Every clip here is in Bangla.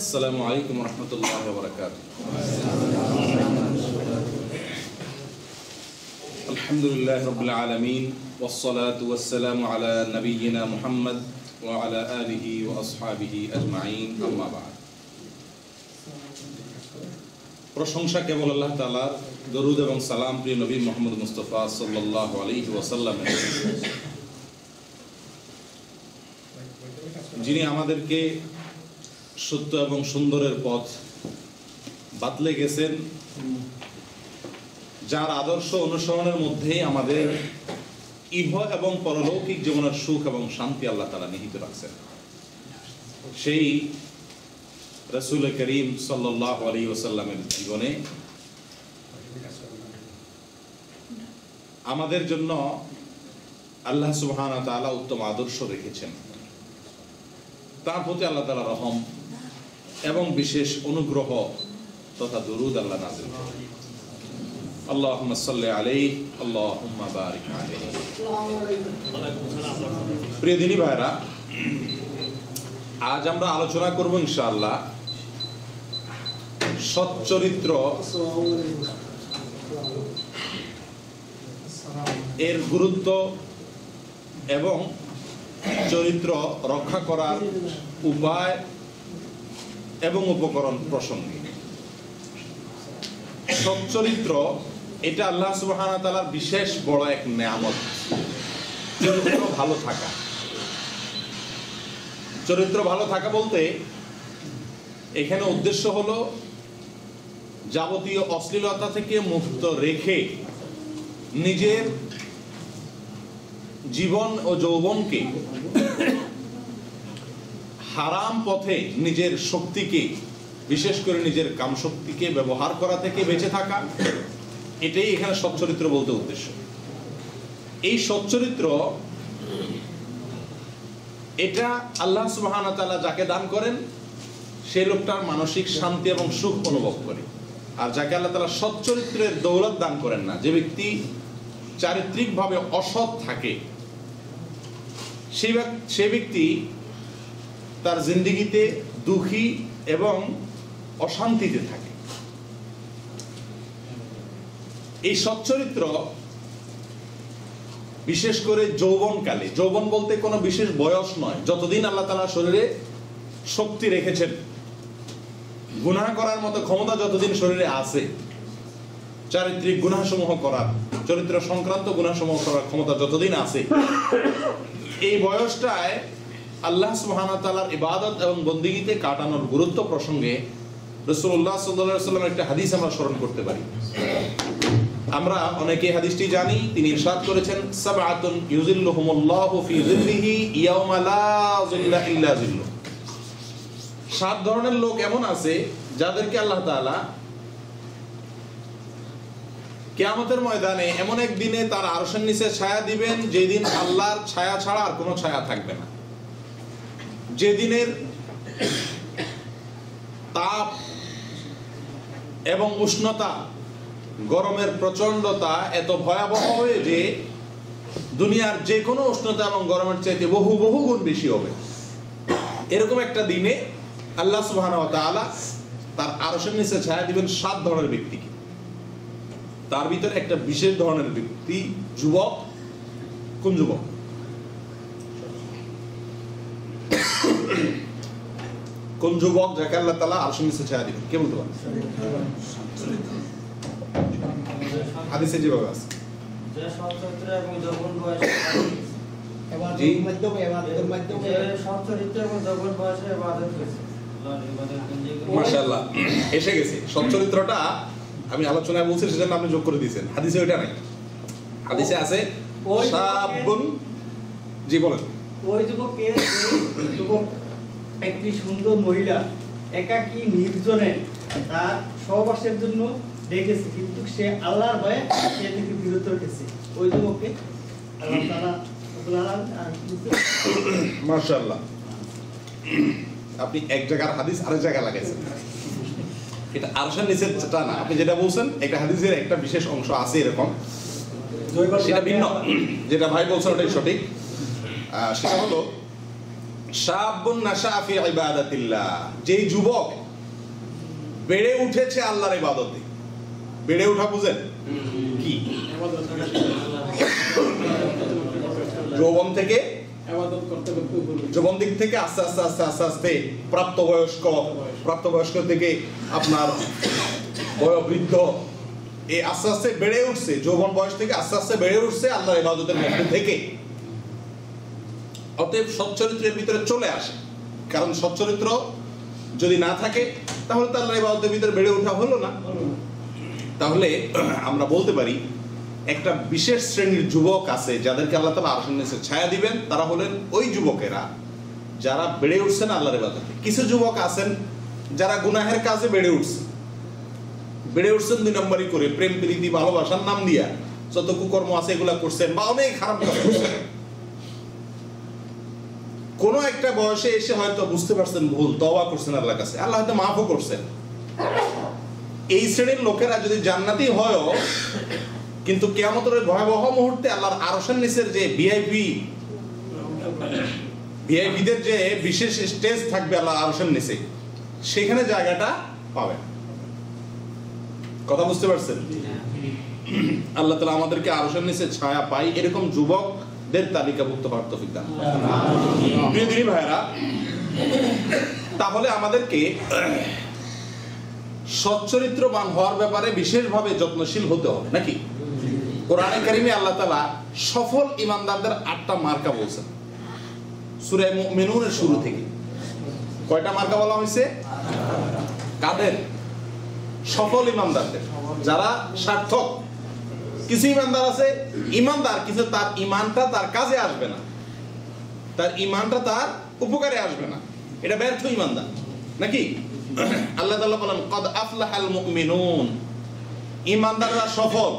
আসসালামু আলাইকুম ওয়া রাহমাতুল্লাহি ওয়া বারাকাতুহু। আলহামদুলিল্লাহি রাব্বিল আলামিন ওয়াস সালাতু ওয়াস সালামু আলা নাবিয়্যিনা মুহাম্মদ ওয়া আলা আলিহি ওয়া আসহাবিহি আজমাইন, আম্মা বা'দ। প্রশংসা কেবল আল্লাহ তাআলার, দরুদ এবং সালাম প্রিয় নবী মুহাম্মদ মুস্তাফা সাল্লাল্লাহু আলাইহি ওয়াসাল্লামের, যিনি আমাদেরকে সত্য এবং সুন্দরের পথ বাতলে গেছেন, যার আদর্শ অনুসরণের মধ্যেই আমাদের ইহ এবং পরলৌকিক জীবনের সুখ এবং শান্তি আল্লাহ তাআলা নিহিত রাখছেন। সেই রাসূল করিম সাল্লাল্লাহু আলাইহি ওয়াসাল্লামের জীবনে আমাদের জন্য আল্লাহ সুবহানাহু ওয়া তাআলা উত্তম আদর্শ রেখেছেন। তার প্রতি আল্লাহ তাআলা রহম এবং বিশেষ অনুগ্রহ তথা দরুদ আল্লাহ নাযিল করেন। আল্লাহুম্মা সাল্লি আলাইহি আল্লাহুম্মা বারিক আলাইহি। প্রিয় দিনী ভাইরা, আজ আমরা আলোচনা করব ইনশাআল্লাহ সৎ চরিত্র এর গুরুত্ব এবং চরিত্র রক্ষা করার উপায় এবং উপকরণ প্রসঙ্গে। সচ্চরিত্র এটা আল্লাহ সুবহানাহু ওয়া তাআলার বিশেষ বড় এক নেয়ামত। চরিত্র ভালো থাকা, চরিত্র ভালো থাকা বলতে এখানে উদ্দেশ্য হলো যাবতীয় অশ্লীলতা থেকে মুক্ত রেখে নিজের জীবন ও যৌবনকে হারাম পথে নিজের শক্তিকে, বিশেষ করে নিজের কাম শক্তিকে ব্যবহার করা থেকে বেঁচে থাকা। এটাই এখানে সচ্চরিত্র বলতে উদ্দেশ্য। এই সচ্চরিত্র এটা আল্লাহ সুবহানাহু ওয়া তাআলা যাকে দান করেন সেই লোকটার মানসিক শান্তি এবং সুখ অনুভব করে। আর যাকে আল্লাহ তাআলা সচ্চরিত্রের দৌলত দান করেন না, যে ব্যক্তি চারিত্রিকভাবে অসৎ থাকে, সেই ব্যক্তি তার জিন্দেগিতে দুঃখী এবং অশান্তিতে থাকে। এই সচ্চরিত্র বিশেষ করে যৌবনকালে, যৌবন বলতে কোনো বিশেষ বয়স নয়, যতদিন আল্লাহ তাআলা শরীরে শক্তি রেখেছেন, গুনাহ করার মতো ক্ষমতা যতদিন শরীরে আছে, চারিত্রিক গুনাহসমূহ করার, চরিত্র সংক্রান্ত গুনাহসমূহ করার ক্ষমতা যতদিন আছে, এই বয়সটায় আল্লাহ সুবহানাহু ওয়া তাআলার ইবাদত এবং বন্দেগীতে কাটানোর গুরুত্ব প্রসঙ্গে রাসূলুল্লাহ সাল্লাল্লাহু আলাইহি ওয়াসাল্লামের একটা হাদিস আমরা স্মরণ করতে পারি। আমরা অনেকে হাদিসটি জানি। তিনি ইরশাদ করেছেন, সাবআতুন ইউযিল্লুহুমুল্লাহু ফি যিল্লিহি ইয়াওমা লা যিল্লা ইল্লা যিল্লুহ। 7 ধরনের লোক এমন আছে যাদেরকে আল্লাহ তাআলা কিয়ামতের ময়দানে এমন এক দিনে তার আরশের নিচে ছায়া দিবেন, যেদিন আল্লাহর ছায়া ছাড়া আর কোনো ছায়া থাকবে না। যেদিনের তাপ এবং উষ্ণতা, গরমের প্রচন্ডতা এত ভয়াবহ হবে যে দুনিয়ার যে কোনো উষ্ণতা এবং গরমের চাইতে বহু বহু গুণ বেশি হবে। এরকম একটা দিনে আল্লাহ সুবহানাহু ওয়া তাআলা তার আরশের নিচে ছায়া দিবেন 7 ধরনের ব্যক্তিকে। তার ভিতরে একটা বিশেষ ধরনের ব্যক্তি যুবক। কোন যুবক? কোন যুবক যাকে আল্লাহ তাআলা আরশের নিচে ছায়া দিবেন? কে বলতে পারে? হাদিসে যেভাবে আছে, যে সচ্চরিত্র এবং যৌবন বয়সে ইবাদত করেছে। মাশাআল্লাহ, এসে গেছে সচ্চরিত্রটা। আমি আলোচনায় বলছি, সেজন্য আপনি যোগ করে দিয়েছেন। হাদিসে ওইটা নাই, হাদিসে আছে শাবুন। জি বলেন। ওই যুবককে, যুবক একটি সুন্দর মহিলা একাকী নির্জনে তার সহবাসের জন্য ডেকেছে, কিন্তু সে আল্লাহর ভয়ে সে থেকে বিরত রেখেছে। ওই যুবককে আল্লাহ তাআলা মাশাআল্লাহ, আপনি এক জায়গার হাদিস আরেক জায়গায় লাগাইছেন। এটা আরশের নিচেটা না, আপনি যেটা বলছেন একটা হাদিসের একটা বিশেষ অংশ আছে এরকম, সেটা ভিন্ন। যেটা ভাই বলছেন ওটাই সঠিক। সেটা হলো শাবুন নাশা ফি ইবাদাতিল্লাহ, যেই যুবক বেড়ে উঠেছে আল্লাহর ইবাদতে। বেড়ে ওঠা বুঝেন কি? যৌবন থেকে যৌবন দিক থেকে আস্তে আস্তে আস্তে আস্তে আস্তে প্রাপ্তবয়স্ক থেকে আপনার বয়োবৃদ্ধ, এই আস্তে আস্তে বেড়ে উঠছে। যৌবন বয়স থেকে আস্তে আস্তে বেড়ে উঠছে আল্লাহর ইবাদতের মধ্যে থেকে। অতএব সচ্চরিত্রের ভিতরে চলে আসে, কারণ সচ্চরিত্র যদি না থাকে তাহলে তো আল্লাহর ইবাদতের ভিতরে বেড়ে ওঠা হলো না। তাহলে আমরা বলতে পারি একটা বিশেষ শ্রেণীর যুবক আছে যাদেরকে আল্লাহ তাআলা আরশের নিচে ছায়া দিবেন। তারা হলেন ওই যুবকেরা যারা বেড়ে উঠছেন আল্লাহর ইবাদতে। কিছু যুবক আছেন যারা গুনাহের কাজে বেড়ে উঠছেন 2 নম্বরই করে, প্রেম প্রীতি ভালোবাসার নাম দিয়া যত কুকর্ম আছে এগুলা করছেন বা অনেক খারাপ কাজ করছেন। কোন একটা বয়সে এসে হয়তো বুঝতে পারছেন ভুল, তওবা করছেন আল্লাহর কাছে, আল্লাহ হয়তো মাফও করছেন। এই শ্রেণীর লোকেরা যদি জান্নাতি হয়, কিন্তু কিয়ামতের ভয়াবহ মুহূর্তে আল্লাহর আরশের নিচের যে ভিআইপিদের যে বিশেষ স্টেজ থাকবে আল্লাহর আরশের নিচে, সেখানে জায়গাটা পাবে। কথা বুঝতে পারছেন? আল্লাহ তাআলা আমাদেরকে আরশের নিচে ছায়া পাই এরকম যুবকদের তালিকাভুক্ত হওয়ার তৌফিক দান। প্রিয় দিনী ভাইরা, তাহলে আমাদেরকে সচ্চরিত্রবান হওয়ার ব্যাপারে বিশেষভাবে যত্নশীল হতে হবে নাকি? কোরআনে কারিমে আল্লাহ তাআলা সফল ঈমানদারদের 8টা মার্কা বলছেন সূরা মুমিনুনের শুরু থেকে। কয়টা মার্কা বলা হয়েছে? কাদের? সফল ঈমানদারদের, যারা সার্থক। কিছু ঈমানদার আছে ঈমানদার, কিন্তু তার ঈমানটা তার কাজে আসবে না, তার ঈমানটা তার উপকারে আসবে না, এটা ব্যর্থ ঈমানদার নাকি? আল্লাহ তাআলা বলেন কদ আফলাহাল মুমিনুন, ঈমানদাররা সফল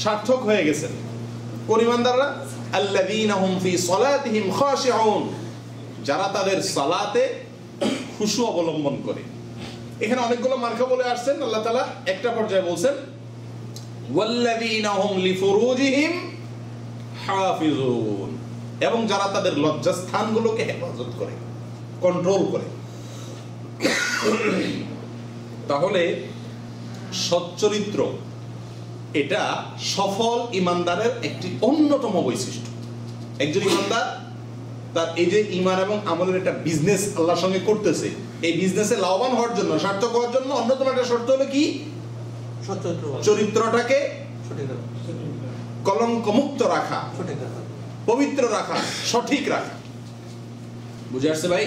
সার্থক হয়ে গেছেন। কোন ঈমানদাররা? আল্লাযীনা হুম ফি সালাতিহিম খাশিউন, যারা তাদের সালাতে খুশু অবলম্বন করে। এখানে অনেকগুলো মার্কা বলে আসছেন আল্লাহ তাআলা, একটা পর্যায়ে বলছেন ওয়াল্লাযীনা হুম লিফুরুজিহিম হাফিজুন, এবং যারা তাদের লজ্জাস্থানগুলোকে হেফাজত করে, কন্ট্রোল করে। তাহলে সচ্চরিত্র এটা সফল ঈমানদারের একটি অন্যতম বৈশিষ্ট্য। একজন ঈমানদার তার এই যে ঈমান এবং আমলের একটা বিজনেস আল্লাহর সঙ্গে করতেছে, এই বিজনেসে লাভবান হওয়ার জন্য, সার্থক হওয়ার জন্য অন্যতম একটা শর্ত হলো কি? চরিত্রটাকে কলঙ্কমুক্ত রাখা, পবিত্র রাখা, সঠিক রাখা। বুঝে আসছে ভাই?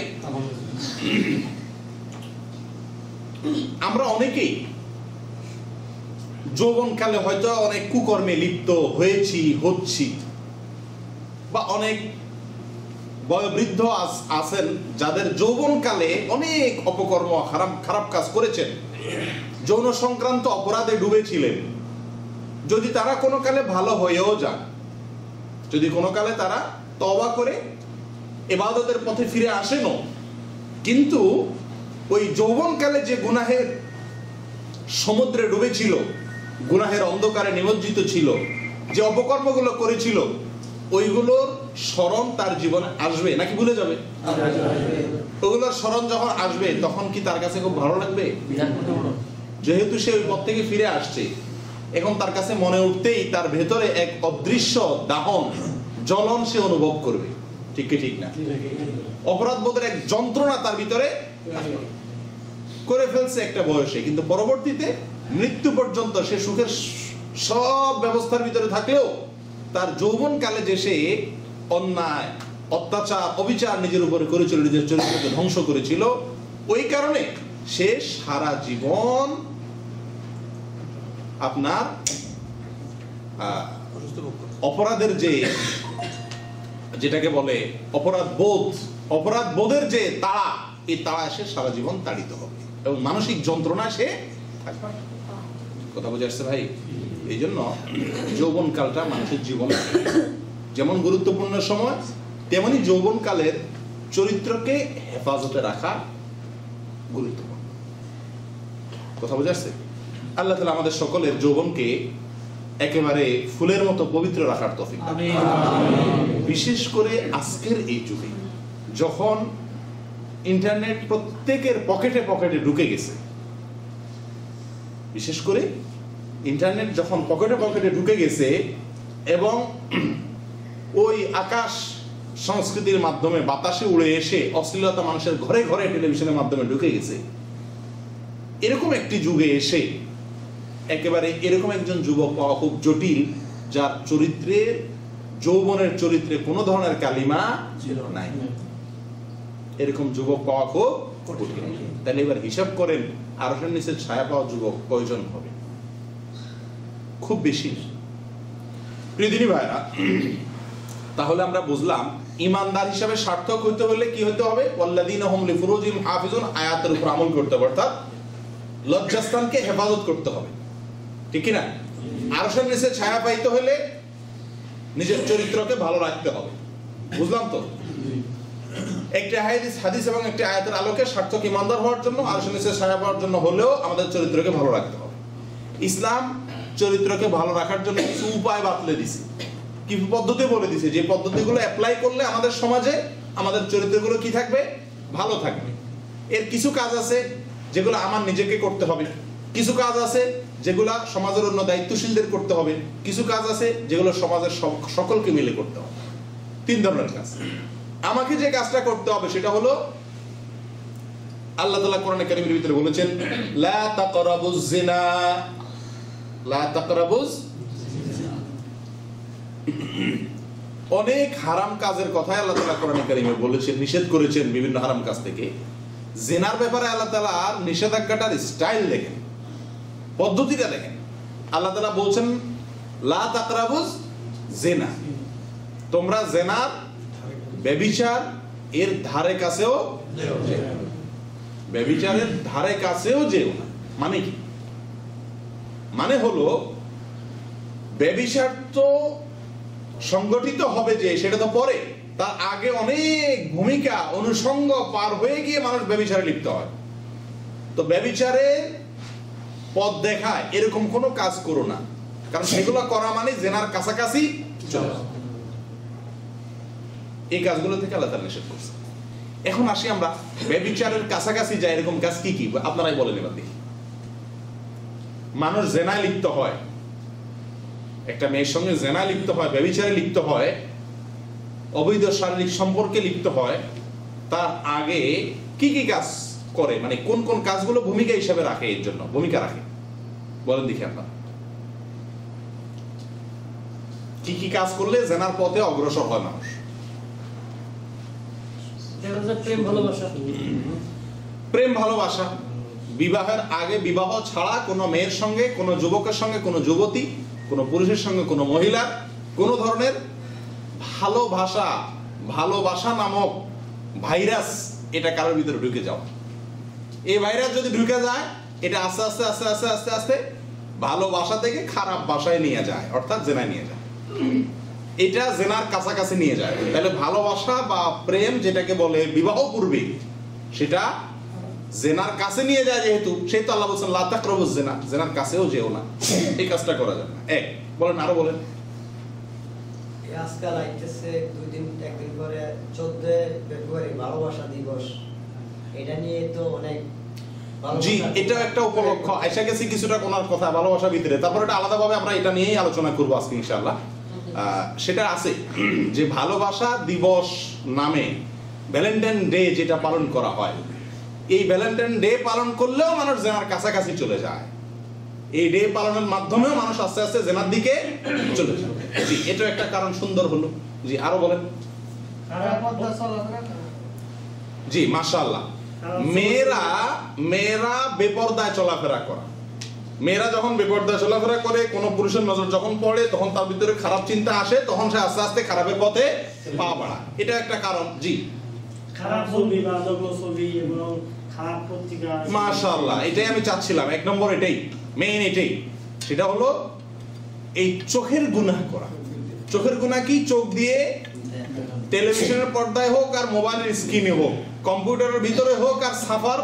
আমরা অনেকেই যৌবনকালে হয়তো অনেক কুকর্মে লিপ্ত হচ্ছি, বা অনেক বয়োবৃদ্ধ আছেন যাদের যৌবনকালে অনেক অপকর্ম, খারাপ কাজ করেছেন, যৌন সংক্রান্ত অপরাধে ডুবেছিলেন। যদি তারা কোনো কালে ভালো হয়েও যান, যদি কোনো কালে তারা তওবা করে ইবাদতের পথে ফিরে আসেনও, কিন্তু ওই যৌবনকালে যে গুনাহের সমুদ্রে ডুবেছিল, গুনাহের অন্ধকারে নিমজ্জিত ছিল, যে অপকর্মগুলো করেছিল, ওইগুলোর স্মরণ তার জীবনে আসবে নাকি ভুলে যাবে? ওগুলোর স্মরণ যখন আসবে তখন কি তার কাছে খুব ভালো লাগবে? যেহেতু সে ওই পথ থেকে ফিরে আসছে, এখন তার কাছে মনে উঠতেই তার ভেতরে এক অদৃশ্য দাহন, জ্বলন সে অনুভব করবে। ঠিক কি ঠিক না? অপরাধ বোধের এক যন্ত্রণা তার ভিতরে করে ফেলছে একটা বয়সে, কিন্তু পরবর্তীতে মৃত্যু পর্যন্ত সে সুখের সব ব্যবস্থার ভিতরে থাকলেও তার যৌবনকালে যে সে অন্যায়, অত্যাচার, অবিচার নিজের উপরে করেছিল, নিজের চরিত্রকে ধ্বংস করেছিল, ওই কারণে সে সারা জীবন আপনার অপরাধের যেটাকে বলে অপরাধ বোধের যে তাড়া, এই তাড়া সে সারা জীবন তাড়িত হবে এবং মানসিক যন্ত্রণা সে থাকবে। কথা বুঝে আসছে ভাই? এই জন্য যৌবনকালটা মানুষের জীবনে যেমন গুরুত্বপূর্ণ সময়, তেমনি যৌবনকালের চরিত্রকে হেফাজতে রাখা গুরুত্বপূর্ণ। কথা বুঝে আসছে? আল্লাহ তাআলা আমাদের সকলের যৌবনকে একেবারে ফুলের মতো পবিত্র রাখার তৌফিক দান। বিশেষ করে আজকের এই যুগে যখন ইন্টারনেট প্রত্যেকের পকেটে পকেটে ঢুকে গেছে, বিশেষ করে ইন্টারনেট যখন পকেটে পকেটে ঢুকে গেছে এবং ওই আকাশ সংস্কৃতির মাধ্যমে বাতাসে উড়ে এসে অশ্লীলতা মানুষের ঘরে ঘরে টেলিভিশনের মাধ্যমে ঢুকে গেছে, এরকম একটি যুগে এসে একেবারে এরকম একজন যুবক পাওয়া খুব জটিল, যার চরিত্রের, যৌবনের চরিত্রে কোনো ধরনের কালিমা ছিল নাই। এরকম যুবক পাওয়া খুব কঠিন। তাহলে এবার হিসাব করেন আরশের নিচে ছায়া পাওয়া যুবক কয়জন হবে? খুব বেশি। প্রিয়দিনী ভাইরা, তাহলে আমরা বুঝলাম ইমানদার হিসাবে সার্থক হইতে হলে কি হতে হবে? ওয়াল্লাযীনা হুম লিফুরুজিহিম হাফিজুন, আয়াতের উপর আমল করতে হবে, অর্থাৎ লজ্জাস্থানকে হেফাজত করতে হবে, ঠিক কি না? আরশের নিচে ছায়া পাইতে হলে নিজের চরিত্রকে ভালো রাখতে হবে। বুঝলাম তো? একটি হাদিস এবং একটি আয়াতের আলোকে সার্থক ইমানদার হওয়ার জন্য, আরশের নিচে ছায়া পাওয়ার জন্য হলেও আমাদের চরিত্রকে ভালো রাখতে হবে। ইসলাম চরিত্রকে ভালো রাখার জন্য কিছু উপায় বাতলে দিছে, কিছু পদ্ধতি বলে দিছে, যে পদ্ধতিগুলো অ্যাপ্লাই করলে আমাদের সমাজে আমাদের চরিত্রগুলো কি থাকবে? ভালো থাকবে। এর কিছু কাজ আছে যেগুলো আমার নিজেকে করতে হবে, কিছু কাজ আছে যেগুলো সমাজের অন্য দায়িত্বশীলদের করতে হবে, কিছু কাজ আছে যেগুলো সমাজের সকলকে মিলে করতে হবে। 3 ধরনের কাজ। আমাকে যে কাজটা করতে হবে সেটা হলো, আল্লাহ তাআলা কোরআনে কারীমের ভিতরে বলেছেন, লা তাকরাবুজ জিনা, লা তাকরাবুজ। অনেক হারাম কাজের কথা আল্লাহ তাআলা কোরআনে কারীমে বলেছেন, নিষেধ করেছেন বিভিন্ন হারাম কাজ থেকে। জিনার ব্যাপারে আল্লাহ তাআলা নিষেধাজ্ঞাটার স্টাইল দেখেন, পদ্ধতিটা দেখেন। আল্লাহ তাআলা বলছেন লা তাকরাবুজ জিনা, তোমরা জিনার, ব্যভিচার এর ধারে কাছেও, ব্যভিচারের ধারে কাছেও যেও না। মানে কি? মানে হলো ব্যভিচার তো সংগঠিত হবে যে, সেটা তো পরে, তার আগে অনেক ভূমিকা অনুষঙ্গ পার হয়ে গিয়ে মানুষ ব্যভিচারে লিপ্ত হয়। তো ব্যভিচারের পথ দেখায় এরকম কোনো কাজ করো না, কারণ সেগুলো করা মানে জেনার কাছাকাছি চলে। এই কাজগুলো থেকে আল্লাহ তাআলা নিষেধ করছে। এখন আসি আমরা ব্যভিচারের কাছাকাছি যায় এরকম কাজ কি কি, আপনারাই বলেন এবার দেখি। মানুষ জেনায় লিপ্ত হয়, একটা মেয়ের সঙ্গে জেনায় লিপ্ত হয়, ব্যভিচারে লিপ্ত হয়, অবৈধ শারীরিক সম্পর্কে লিপ্ত হয়, তার আগে কি কি কাজ করে, মানে কোন কোন কাজগুলো ভূমিকা হিসেবে রাখে, এর জন্য ভূমিকা রাখে, বলেন দেখি আপনারা। কি কি কাজ করলে জেনার পথে অগ্রসর হয় মানুষ? প্রেম ভালোবাসা। বিবাহের আগে, বিবাহ ছাড়া কোনো মেয়ের সঙ্গে, কোনো যুবকের সঙ্গে, কোনো যুবতী, কোনো পুরুষের সঙ্গে, কোনো মহিলার কোনো ধরনের ভালোবাসা, ভালোবাসা নামক ভাইরাস এটা কারোর ভিতরে ঢুকে যাও। এই ভাইরাস যদি ঢুকে যায়, এটা আস্তে আস্তে আস্তে আস্তে আস্তে আস্তে ভালোবাসা থেকে খারাপ বাসায় নিয়ে যায়, অর্থাৎ জেনায় নিয়ে যায়। এটা জেনার কাছাকাছি নিয়ে যায়। তাহলে ভালোবাসা বা প্রেম যেটাকে বলে বিবাহ পূর্বে, সেটা জেনার কাছে নিয়ে যায় যেহেতু, সেই তো আল্লাহ বলছেন লা তাকরাবুজ জিনা, জেনার কাছেও যেও না। এই কাজটা করা যাবে না। এক বলেন, আরো বলেন। আজকাল আইতেছে একদিন পরে 14 ফেব্রুয়ারি ভালোবাসা দিবস, এটা নিয়ে তো অনেক, জি এটা একটা উপলক্ষ আইসা গেছে কিছুটা কোনার কথা ভালোবাসার ভিতরে, তারপর এটা আলাদাভাবে আমরা এটা নিয়েই আলোচনা করবো আজকে ইনশাআল্লাহ। সেটা আছে যে ভালোবাসা দিবস নামে ভ্যালেন্টাইন ডে যেটা পালন করা হয়, এই ভ্যালেন্টাইন ডে পালন করলেও মানুষ জেনার কাছাকাছি চলে যায়। এই ডে পালনের মাধ্যমেও মানুষ আস্তে আস্তে জেনার দিকে চলে যায়। জি এটা একটা কারণ, সুন্দর হলো। জি আরো বলেন। জি মাশাআল্লাহ। মেয়েরা বেপরদায় চলাফেরা করা, মেয়েরা যখন বেপরদায় চলাফেরা করে, কোন পুরুষের নজর যখন পড়ে, তখন তার ভিতরে খারাপ চিন্তা আসে, তখন সে আস্তে আস্তে খারাপের পথে পা বাড়ায়। এটা একটা কারণ। জি খারাপ ছবি বা ছবি এবং খারাপ পত্রিকা, মাশাআল্লাহ এটাই আমি চাচ্ছিলাম, 1 নম্বর এটাই মেইন, এটাই সেটা হলো এই চোখের গুনাহ করা। চোখের গুনাহ কি? চোখ দিয়ে টেলিভিশনের পর্দায় হোক আর মোবাইলের স্ক্রিনে হোক, কম্পিউটারের ভিতরে হোক আর ছাপার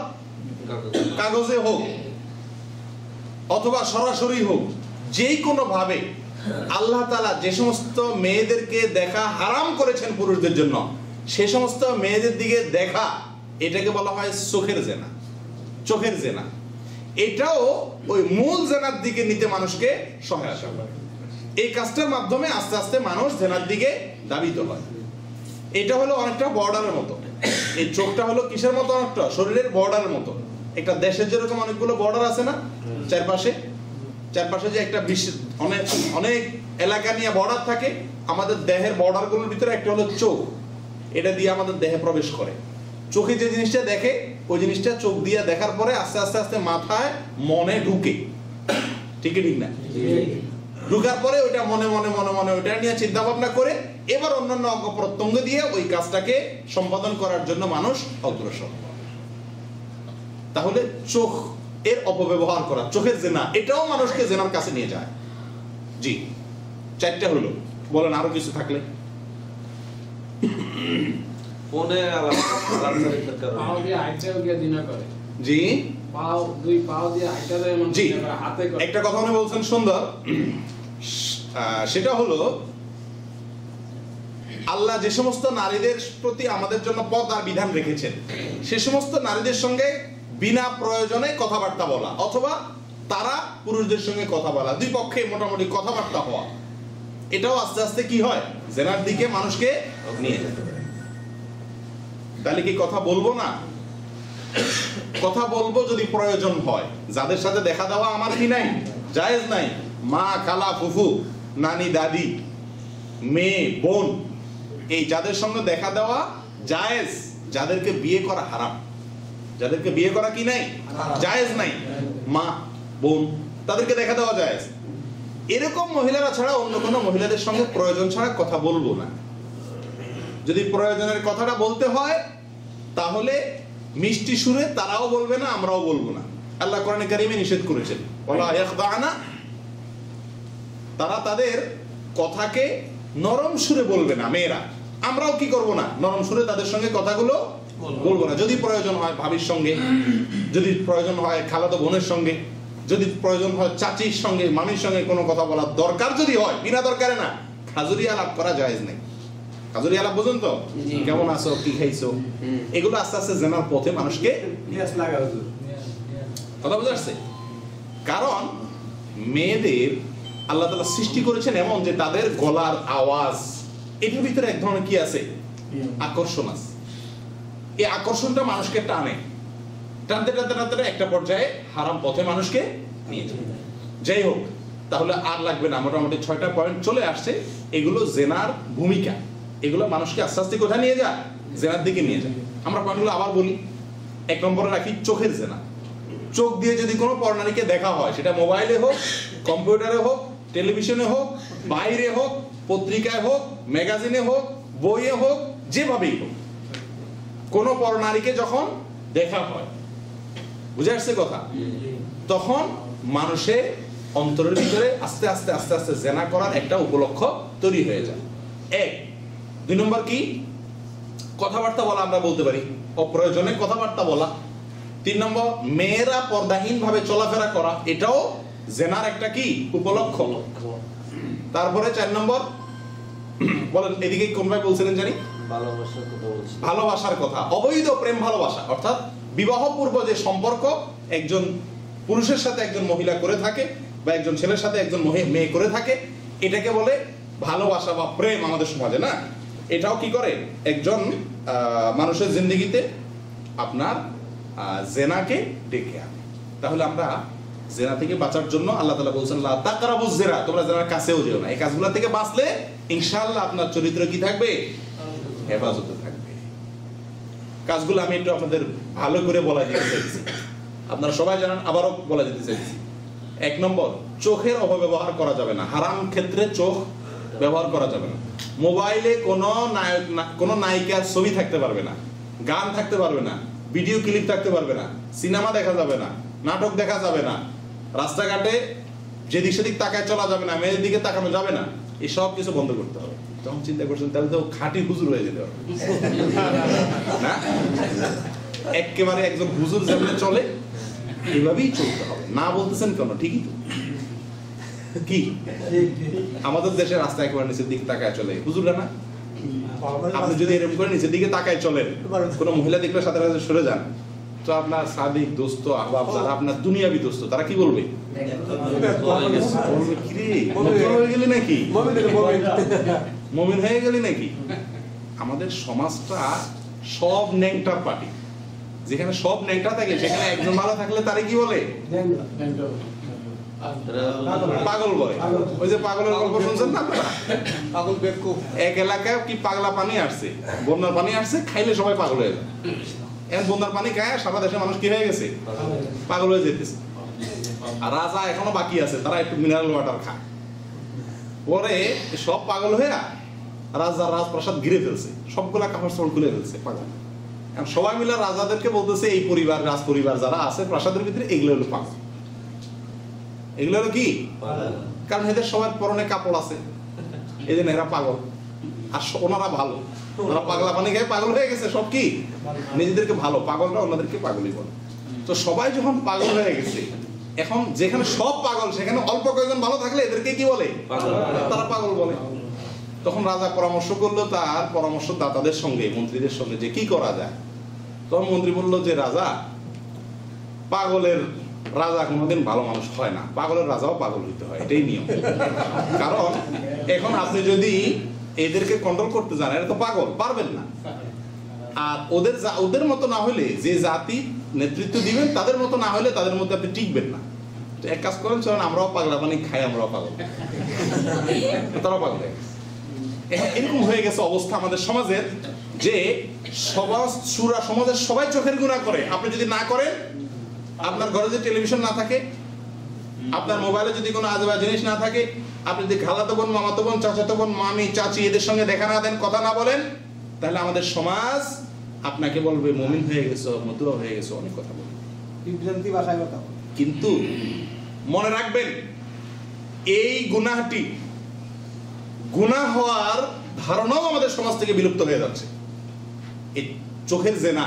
কাগজে হোক, অথবা সরাসরি হোক, যেই কোনো ভাবে আল্লাহ তাআলা যে সমস্ত মেয়েদেরকে দেখা হারাম করেছেন পুরুষদের জন্য, সে সমস্ত মেয়েদের দিকে দেখা, এটাকে বলা হয় চোখের জেনা। চোখের জেনা এটাও ওই মূল জেনার দিকে নিতে মানুষকে সহায়তা করে। এই কাজটার মাধ্যমে আস্তে আস্তে মানুষ জেনার দিকে ধাবিত হয়। এটা হলো অনেকটা বর্ডারের মতো। এই চোখটা হলো কিসের মতো? অনেকটা শরীরের বর্ডারের মতো। একটা দেশের যেরকম অনেকগুলো বর্ডার আছে না, চারপাশে যে একটা অনেক অনেক এলাকা নিয়ে বর্ডার থাকে, আমাদের দেহের বর্ডারগুলোর ভিতরে একটা হলো চোখ। এটা দিয়ে আমাদের দেহে প্রবেশ করে। চোখে যে জিনিসটা দেখে ওই জিনিসটা চোখ দিয়ে দেখার পরে আস্তে আস্তে আস্তে মাথায় মনে ঢুকে, ঠিক না? ঢুকার পরে ওইটা মনে মনে মনে মনে ওইটা নিয়ে চিন্তা ভাবনা করে এবার অন্যান্য অঙ্গ প্রত্যঙ্গ দিয়ে ওই কাজটাকে সম্পাদন করার জন্য মানুষ অগ্রসর। তাহলে চোখ এর অপব্যবহার করা, চোখের জেনা, এটাও মানুষকে জেনার কাছে নিয়ে যায়। জি, 4টা হলো। বলেন আরো কিছু থাকলে। ফোনে পাও দিয়ে হাইটাও গিয়ে দিনা করে। জি, পাও দুই পাও দিয়ে হাইটা দেয় এমন জি, হাতে করে। একটা কথা উনি বলছেন সুন্দর, সেটা হলো আল্লাহ যে সমস্ত নারীদের প্রতি আমাদের জন্য পর্দার বিধান রেখেছেন, সে সমস্ত নারীদের সঙ্গে বিনা প্রয়োজনে কথাবার্তা বলা, অথবা তারা পুরুষদের সঙ্গে কথা বলা, দুই পক্ষে মোটামুটি কথাবার্তা হওয়া, এটাও আস্তে আস্তে কি হয়? জেনার দিকে মানুষকে নিয়ে যেতে পারে। তাহলে কি কথা বলবো না? কথা বলবো যদি প্রয়োজন হয়। যাদের সাথে দেখা দেওয়া আমার কি নাই, জায়েজ নাই, মা, খালা, ফুফু, নানি, দাদি, মেয়ে, বোন, এই যাদের সঙ্গে দেখা দেওয়া জায়েজ, যাদেরকে বিয়ে করা হারাম, যাদেরকে বিয়ে করা কি নাই, জায়েজ নাই, মা, বোন, তাদেরকে দেখা দেওয়া জায়েজ। এরকম মহিলারা ছাড়া অন্য কোনো মহিলাদের সঙ্গে প্রয়োজন ছাড়া কথা বলবো না। যদি প্রয়োজনের কথাটা বলতে হয় তাহলে মিষ্টি সুরে তারাও বলবে না, আমরাও বলবো না। আল্লাহ কোরআনে কারিমে নিষেধ করেছেন, ওয়ালা ইয়াখদানা, তারা তাদের কথাকে নরম সুরে বলবে না মেয়েরা। আমরাও কি করব না? নরম সুরে তাদের সঙ্গে কথাগুলো বলবো না। যদি প্রয়োজন হয় ভাবির সঙ্গে, যদি প্রয়োজন হয় খালাতো বোনের সঙ্গে, যদি প্রয়োজন হয় চাচির সঙ্গে, মামির সঙ্গে কোনো কথা বলার দরকার যদি হয়, বিনা দরকারে না, খাজুরি আলাপ করা জায়েজ নেই। খাজুরি আলাপ বুঝুন তো, কেমন আছো, কি খাইছো, এগুলো আস্তে আস্তে জেনার পথে মানুষকে কথা বুঝে আসছে। কারণ মেয়েদের আল্লাহ তাআলা সৃষ্টি করেছেন এমন যে তাদের গলার আওয়াজ, এটার ভিতরে এক ধরনের কি আছে? আকর্ষণ আছে। এই আকর্ষণটা মানুষকে টানে, টানতে টানতে টানতে একটা পর্যায়ে হারাম পথে মানুষকে নিয়ে যায়। যাই হোক, তাহলে আর লাগবে না, মোটামুটি 6টা পয়েন্ট চলে আসছে। এগুলো জেনার ভূমিকা, এগুলো মানুষকে আস্তে আস্তে কোথায় নিয়ে যায়? জেনার দিকে নিয়ে যায়। আমরা পয়েন্টগুলো আবার বলি। 1 নম্বরে রাখি চোখের জেনা। চোখ দিয়ে যদি কোনো পরনারীকে দেখা হয়, সেটা মোবাইলে হোক, কম্পিউটারে হোক, টেলিভিশনে হোক, বাইরে হোক, পত্রিকায় হোক, ম্যাগাজিনে হোক, বইয়ে হোক, যেভাবেই হোক, কোনো পরনারীকে যখন দেখা হয়, বুঝে আসছে কথা, তখন মানুষের অন্তরের ভিতরে আস্তে আস্তে আস্তে আস্তে জেনা করার একটা উপলক্ষ তৈরি হয়ে যায়। 1। 2 নম্বর কি? কথাবার্তা বলা, আমরা বলতে পারি অপ্রয়োজনে কথাবার্তা বলা। 3 নম্বর, মেয়েরা পর্দাহীন ভাবে চলাফেরা করা, এটাও জেনার একটা কি উপলক্ষ। তারপরে 4 নম্বর, বলেন এদিকে কোন ভাই বলছিলেন জানি? ভালোবাসার কথা, অবৈধ প্রেম ভালোবাসা, অর্থাৎ বিবাহ পূর্ব যে সম্পর্ক একজন পুরুষের সাথে একজন মহিলা করে থাকে, বা একজন ছেলের সাথে একজন মেয়ে করে থাকে, এটাকে বলে ভালোবাসা বা প্রেম আমাদের সমাজে, না? এটাও কি করে? একজন মানুষের জিন্দেগিতে আপনার জেনাকে ডেকে আনে। তাহলে আমরা জেনা থেকে বাঁচার জন্য আল্লাহ তাআলা বলছেন, লা তাকরাবুজ জিনা, তোমরা জেনার কাছেও যেও না। এই কাজগুলো থেকে বাঁচলে ইনশাআল্লাহ আপনার চরিত্র কি থাকবে? হেফাজতে থাকবে। কাজগুলো আমি একটু আপনাদের ভালো করে বলা যেতে চাইছি, আপনারা সবাই জানেন, আবারও বলা যেতে চাইছি। 1 নম্বর, চোখের অপব্যবহার করা যাবে না। হারাম ক্ষেত্রে চোখ ব্যবহার করা যাবে না। মোবাইলে কোনো নায়ক, কোনো নায়িকার ছবি থাকতে পারবে না, গান থাকতে পারবে না, ভিডিও ক্লিপ থাকতে পারবে না, সিনেমা দেখা যাবে না, নাটক দেখা যাবে না, রাস্তাঘাটে যেদিক সেদিক তাকায় চলা যাবে না, মেয়ের দিকে তাকানো যাবে না, এই সব কিছু বন্ধ করতে হবে। তখন চিন্তা করছেন তাহলে তো খাঁটি হুজুর হয়ে যেতে হবে না? একেবারে একজন হুজুর যেমন চলে এভাবেই চলতে হবে। না বলতেছেন কেন? ঠিকই তো। কি আমাদের দেশের রাস্তা একেবারে নিচের দিক তাকায় চলে হুজুররা না? আপনি যদি এরকম করে নিচের দিকে তাকায় চলেন, কোনো মহিলা দেখলে সাথে সাথে সরে যান, তো আপনার সাদিক দোস্ত আহবাব যারা আপনার দুনিয়াবি দোস্ত তারা কি বলবে? বলবে কি রে মুগ্ধ হয়ে গেলি নাকি, মুমিন হয়ে গেলি নাকি? আমাদের সমাজটা সব ন্যাংটার পার্টি, যেখানে সব ন্যাংটা থাকে সেখানে একজন ভালো থাকলে তারে কি বলে? পাগল বলে। ওই যে পাগলের গল্প শুনছেন না আপনারা? পাগল বেকুব। এক এলাকায় কি পাগলা পানি আসছে, বন্যার পানি আসছে, খাইলে সবাই পাগল হয়ে যায়। এখন বন্যার পানি খায় সারা দেশের মানুষ কি হয়ে গেছে? পাগল হয়ে যেতেছে। আর রাজা এখনো বাকি আছে, তারা একটু মিনারেল ওয়াটার খায়। পরে সব পাগল হয়ে রাজার রাজপ্রাসাদ ঘিরে ফেলছে, সবগুলা কাপড় চোপড় খুলে ফেলছে পাগল। এখন সবাই মিলে রাজাদেরকে বলতেছে এই পরিবার, রাজ পরিবার যারা আছে প্রাসাদের ভিতরে, এগুলো হলো পাগল। এগুলো হলো কি? কারণ এদের সবার পরনে কাপড় আছে, এই জন্য এরা পাগল। আর ওনারা ভালো, ওনারা পাগলা পানি খেয়ে পাগল হয়ে গেছে। সব কি নিজেদেরকে ভালো, পাগলরা ওনাদেরকে পাগলই বলে। তো সবাই যখন পাগল হয়ে গেছে, এখন যেখানে সব পাগল সেখানে অল্প কয়েকজন ভালো থাকলে এদেরকে কি বলে? তারা পাগল বলে। তখন রাজা পরামর্শ করলো তার পরামর্শদাতাদের সঙ্গে, মন্ত্রীদের সঙ্গে, যে কি করা যায়। তখন মন্ত্রী বললো যে রাজা, পাগলের রাজা কোনোদিন ভালো মানুষ হয় না, পাগলের রাজাও পাগল হইতে হয়, এটাই নিয়ম। কারণ এখন আপনি যদি এদেরকে কন্ট্রোল করতে যান, এটা তো পাগল, পারবেন না। আর ওদের মতো না হলে, যে জাতি নেতৃত্ব দিবেন তাদের মতো না হলে তাদের মধ্যে আপনি টিকবেন না। এক কাজ করেন, চলেন আমরাও পাগলা পানি খাই, আমরাও পাগল, তারাও পাগল হয়ে গেছে। এরকম হয়ে গেছে অবস্থা আমাদের সমাজের, যে সমাজের সবাই চোখের গুনাহ করে। আপনি যদি না করেন, আপনার ঘরে যদি টেলিভিশন না থাকে, আপনার মোবাইলে যদি কোনো আজেবাজে জিনিস না থাকে, আপনি যদি খালাতো বোন, মামাতো বোন, চাচাতো বোন, মামি, চাচি এদের সঙ্গে দেখা না দেন, কথা না বলেন, তাহলে আমাদের সমাজ আপনাকে বলবে মুমিন হয়ে গেছো, মতুয়া হয়ে গেছো, অনেক কথা বলবে। কিন্তু মনে রাখবেন, এই গুনাহটি, গুনাহ হওয়ার ধারণাও আমাদের সমাজ থেকে বিলুপ্ত হয়ে যাচ্ছে। এই চোখের জেনা,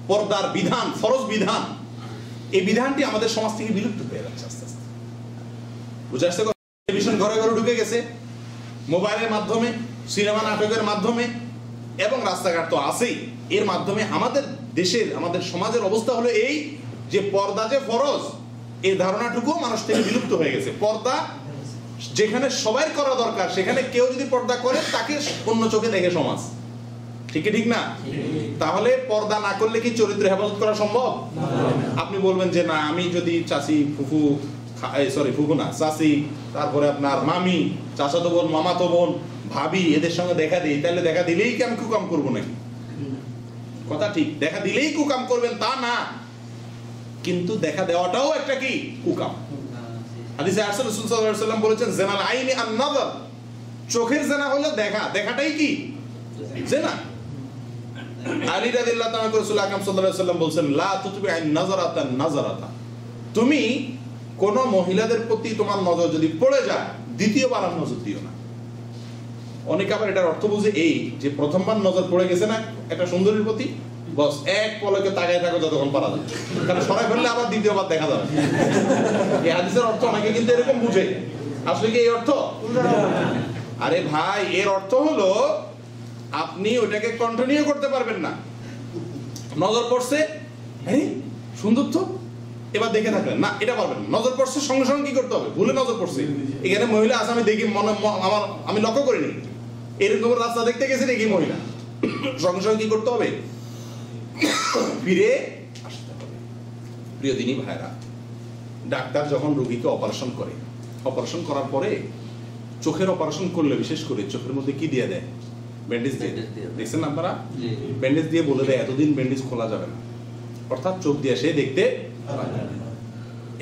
পর্দার বিধান, ফরজ বিধান, এই বিধানটি আমাদের সমাজ থেকে বিলুপ্ত হয়ে যাচ্ছে আস্তে আস্তে। বুঝে আসছে? টেলিভিশন ঘরে ঘরে ঢুকে গেছে, মোবাইলের মাধ্যমে, সিনেমা নাটকের মাধ্যমে, এবং রাস্তাঘাট তো আছেই। এর মাধ্যমে আমাদের দেশের, আমাদের সমাজের অবস্থা হলো এই, যে পর্দা যে ফরজ, এই ধারণাটুকু মানুষ থেকে বিলুপ্ত হয়ে গেছে। পর্দা যেখানে সবাই করা দরকার, সেখানে কেউ যদি পর্দা করে তাকে অন্য চোখে দেখে সমাজ। ঠিক ঠিক না? তাহলে পর্দা না করলে কি চরিত্র হেফাজত করা সম্ভব? আপনি বলবেন যে না, আমি যদি চাচি, ফুফু, ফুফু না, চাচি, তারপরে আপনার মামি, চাচাতো বোন, মামাতো বোন, ভাবি, এদের সঙ্গে দেখা দিই, তাহলে দেখা দিলেই কি আমি কুকাম করবো নাকি? কথা ঠিক, দেখা দিলেই কুকাম করবেন তা না, কিন্তু দেখা দেওয়াটাও একটা কি কুকাম। হাদিসে আসলে রাসূল সাল্লাল্লাহু আলাইহি ওয়াসাল্লাম বলেছেন, জিনাল আইনি আন-নাযার, চোখের জিনা হলো দেখা, দেখাটাই কি জিনা। আলী রাদিয়াল্লাহু তাআলা রাসূল আকরাম সাল্লাল্লাহু আলাইহি ওয়াসাল্লাম বলেন, লা তুতবি'আন নাযারাতান নাযারাতা, তুমি কোন মহিলাদের প্রতি তোমার নজর যদি পড়ে যায়, দ্বিতীয়বার আর নজর দিও না। অনেকে আবার এটার অর্থ বুঝে এই, যে প্রথমবার নজর পড়ে গেছে না একটা সুন্দরীর প্রতি, বস এক পলকে তাকায় থাকো যতক্ষণ পারা যায়, কারণ সরাই ফেললে আবার দ্বিতীয়বার দেখা যাবে। এই হাদিসের অর্থ অনেকে কিন্তু এরকম বুঝে, আসলে কি এই অর্থ? আরে ভাই, এর অর্থ হলো আপনি ওটাকে কন্টিনিউ করতে পারবেন না। নজর পড়ছে, হ্যাঁ সুন্দর তো, এবার দেখে থাকলেন না, এটা পারবেন না। নজর পড়ছে, সঙ্গে সঙ্গে কি করতে হবে? ভুলে নজর পড়ছে, এখানে মহিলা আছে, আমি দেখি মনে, আমি লক্ষ্য করিনি, এরকম রাস্তা দেখতে গেছি দেখি মহিলা, সঙ্গে সঙ্গে কি করতে হবে? ফিরে আসতে হবে। প্রিয় দিনী ভাইরা, ডাক্তার যখন রোগীকে অপারেশন করে, অপারেশন করার পরে চোখের অপারেশন করলে বিশেষ করে চোখের মধ্যে কি দিয়ে দেয়? ব্যান্ডেজ দিয়ে। দেখছেন আপনারা? ব্যান্ডেজ দিয়ে বলে দেয় এতদিন ব্যান্ডেজ খোলা যাবে না, অর্থাৎ চোখ দিয়ে সে দেখতে।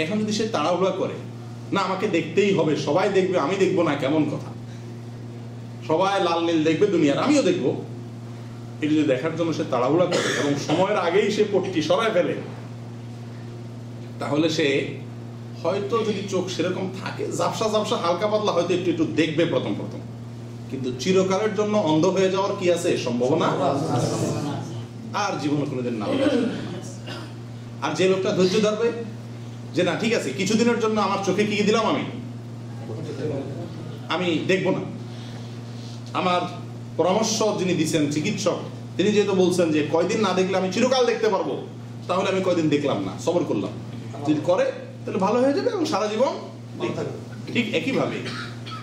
এখন যদি সে তাড়াহুড়া করে, না আমাকে দেখতেই হবে, সবাই দেখবে, আমি দেখবো না, কেমন কথা? সবাই লাল নীল দেখবে দুনিয়ার, আমিও দেখবো, এটা যদি দেখার জন্য সে তাড়াহুড়া করে এবং সময়ের আগেই সে পট্টি সরায় ফেলে, তাহলে সে হয়তো, যদি চোখ সেরকম থাকে, ঝাপসা ঝাপসা হালকা পাতলা, হয়তো একটু একটু দেখবে প্রথম প্রথম, কিন্তু চিরকালের জন্য অন্ধ হয়ে যাওয়ার কি আছে? সম্ভাবনা। আর জীবনে কোনোদিন না। আর যে লোকটা ধৈর্য ধরবে, যে না ঠিক আছে, কিছুদিনের জন্য আমার চোখে কি দিলাম, আমি দেখবো না, আমার পরামর্শ যিনি দিচ্ছেন চিকিৎসক, তিনি যেহেতু বলছেন যে কয়দিন না দেখলে আমি চিরকাল দেখতে পারবো, তাহলে আমি কয়দিন দেখলাম না, সবর করলাম, যদি করে তাহলে ভালো হয়ে যাবে এবং সারা জীবন দেখবে। ঠিক একইভাবে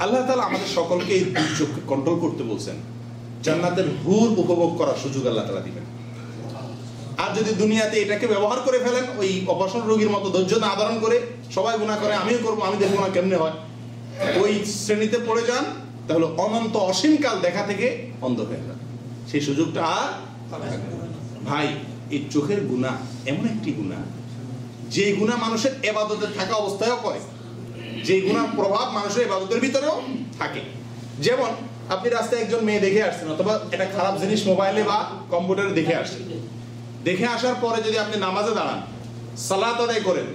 আল্লাহ তাআলা আমাদের সকলকে এই দুর্যোগকে কন্ট্রোল করতে বলছেন, জান্নাতের হুর উপভোগ করার সুযোগ আল্লাহ তাআলা দিবেন। আর যদি দুনিয়াতে এটাকে ব্যবহার করে ফেলেন ওই অপারেশন রোগীর মতো ধৈর্য না আধারণ করে, সবাই গুনাহ করে আমিও করবো, আমি দেখবো না কেমনে হয়, ওই শ্রেণীতে পড়ে যান, তাহলে অনন্ত অসীমকাল দেখা থেকে অন্ধ হয়ে যান, সেই সুযোগটা আর ভাই। এই চোখের গুনাহ এমন একটি গুনাহ, যে গুনাহ মানুষের ইবাদতে থাকা অবস্থায়ও করে, যে গুনার প্রভাব মানুষের ইবাদতের ভিতরেও থাকে। যেমন আপনি রাস্তায় একজন মেয়ে দেখে আসছেন, অথবা একটা খারাপ জিনিস মোবাইলে বা কম্পিউটারে দেখে আসছেন, দেখে আসার পরে যদি আপনি নামাজে দাঁড়ান, সালাত আদায় করেন,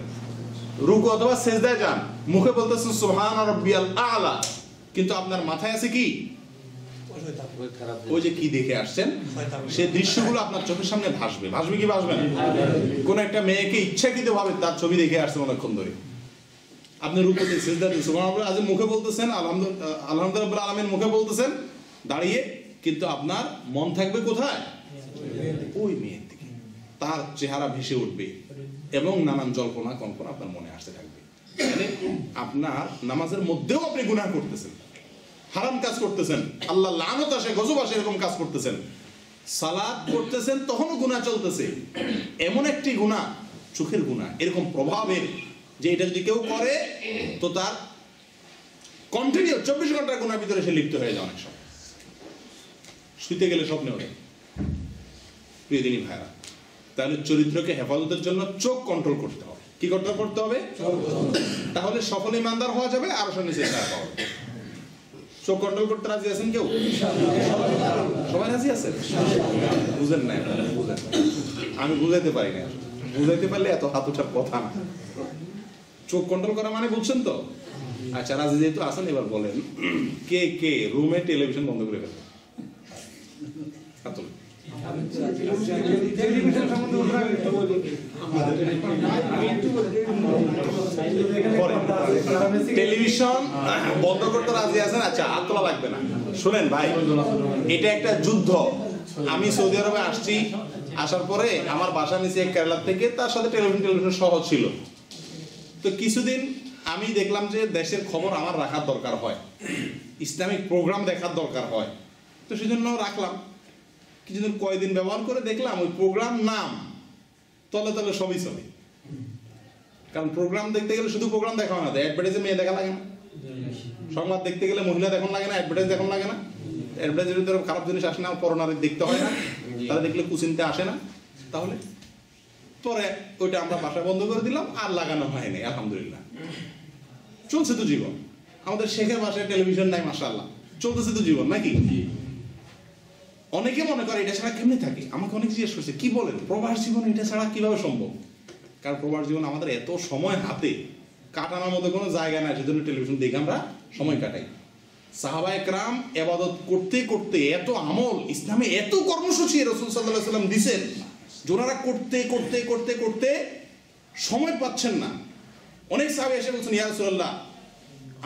রুকু অথবা সিজদায় যান, মুখে বলতেছেন সুবহান রাব্বিয়াল আ'লা, কিন্তু আপনার মাথায় আছে কি? ওই যে কি দেখে আসছেন সেই দৃশ্যগুলো আপনার চোখের সামনে ভাসবে। ভাসবে কি ভাসবে না? কোন একটা মেয়েকে ইচ্ছাকৃতভাবে তার ছবি দেখে আসছেন অনেকক্ষণ ধরে, আপনি রুকুতে সিজদাতে সুবহানাল্লাহ আজ মুখে বলতেছেন, আলহামদুলিল্লাহ রাব্বিল আলামিন মুখে বলতেছেন দাঁড়িয়ে, কিন্তু আপনার মন থাকবে কোথায়? ওই মেয়ের দিকে, তার চেহারা ভেসে উঠবে এবং নানান জল্পনা কল্পনা আপনার মনে আসতে থাকবে। মানে আপনার নামাজের মধ্যেও আপনি গুনাহ করতেছেন, হারাম কাজ করতেছেন, আল্লাহ লানত আসে, গজব আসে, এরকম কাজ করতেছেন, সালাত করতেছেন তখনও গুনাহ চলতেছে। এমন একটি গুনাহ, চোখের গুনাহ এরকম প্রভাবের যে এটা যদি কেউ করে তো তার কন্টিনিউ 24 ঘন্টার গুনার ভিতরে সে লিপ্ত হয়ে যায়। অনেক সময় শুইতে গেলে স্বপ্নে ওঠে। প্রিয় দিনী ভাইরা, তাহলে চরিত্রকে হেফাজতের জন্য চোখ কন্ট্রোল করতে হবে। কি কন্ট্রোল করতে হবে? তাহলে সফল ইমানদার হওয়া যাবে, আর সঙ্গে চেষ্টা পাওয়া যাবে। চোখ কন্ট্রোল করতে রাজি আছেন কেউ? সবাই রাজি আছেন? বুঝেন না, বুঝেন, আমি বুঝাইতে পারি না, বুঝাইতে পারলে এত হাত ওঠার কথা না। চোখ কন্ট্রোল করা মানে বুঝছেন তো? আচ্ছা, রাজি যেহেতু আছেন, এবার বলেন কে কে রুমে টেলিভিশন বন্ধ করে ফেলবে? টেলিভিশন বন্ধ করতে রাজি আছেন? আচ্ছা, হাত তোলা লাগবে না। শুনেন ভাই, এটা একটা যুদ্ধ। আমি সৌদি আরবে আসছি, আসার পরে আমার বাসা নিচে কেরালা থেকে, তার সাথে টেলিভিশন সহজ ছিল। তো কিছুদিন আমি দেখলাম যে দেশের খবর আমার রাখার দরকার হয়, ইসলামিক প্রোগ্রাম দেখার দরকার হয়, তো সেজন্য রাখলাম। কিছুদিন কয়েকদিন ব্যবহার করে দেখলাম ওই প্রোগ্রাম নাম তলে তলে সবই চলে। কারণ প্রোগ্রাম দেখতে গেলে শুধু প্রোগ্রাম দেখা হয় না, অ্যাডভার্টাইজে মেয়ে দেখা লাগে না, সংবাদ দেখতে গেলে মহিলা দেখন লাগে না, অ্যাডভার্টাইজ দেখন লাগে না, অ্যাডভার্টাইজের ভিতরে খারাপ জিনিস আসে না, পরনারী দেখতে হয় না, তারা দেখলে কুচিন্তে আসে না। তাহলে পরে ওইটা আমরা বাসা বন্ধ করে দিলাম, আর লাগানো হয়নি। আলহামদুলিল্লাহ চলছে তো জীবন। আমাদের শেখের বাসায় টেলিভিশন নাই, মাশাআল্লাহ, চলতেছে তো জীবন নাকি? অনেকে মনে করে এটা ছাড়া কেমনে থাকে। আমাকে অনেক জিজ্ঞেস করছে, কি বলেন প্রবাস জীবন এটা ছাড়া কিভাবে সম্ভব? কারণ প্রবাস জীবন আমাদের এত সময় হাতে কাটানোর মতো কোনো জায়গা নাই, সেজন্য টেলিভিশন দেখে আমরা সময় কাটাই। সাহাবায়ে কেরাম ইবাদত করতে করতে এত আমল, ইসলামে এত কর্মসূচি রাসূল সাল্লাল্লাহু আলাইহি ওয়াসাল্লাম দিয়েছেন, যারা করতে করতে করতে করতে সময় পাচ্ছেন না। অনেক সাহাবী এসে বলছেন, ইয়া রাসূলুল্লাহ,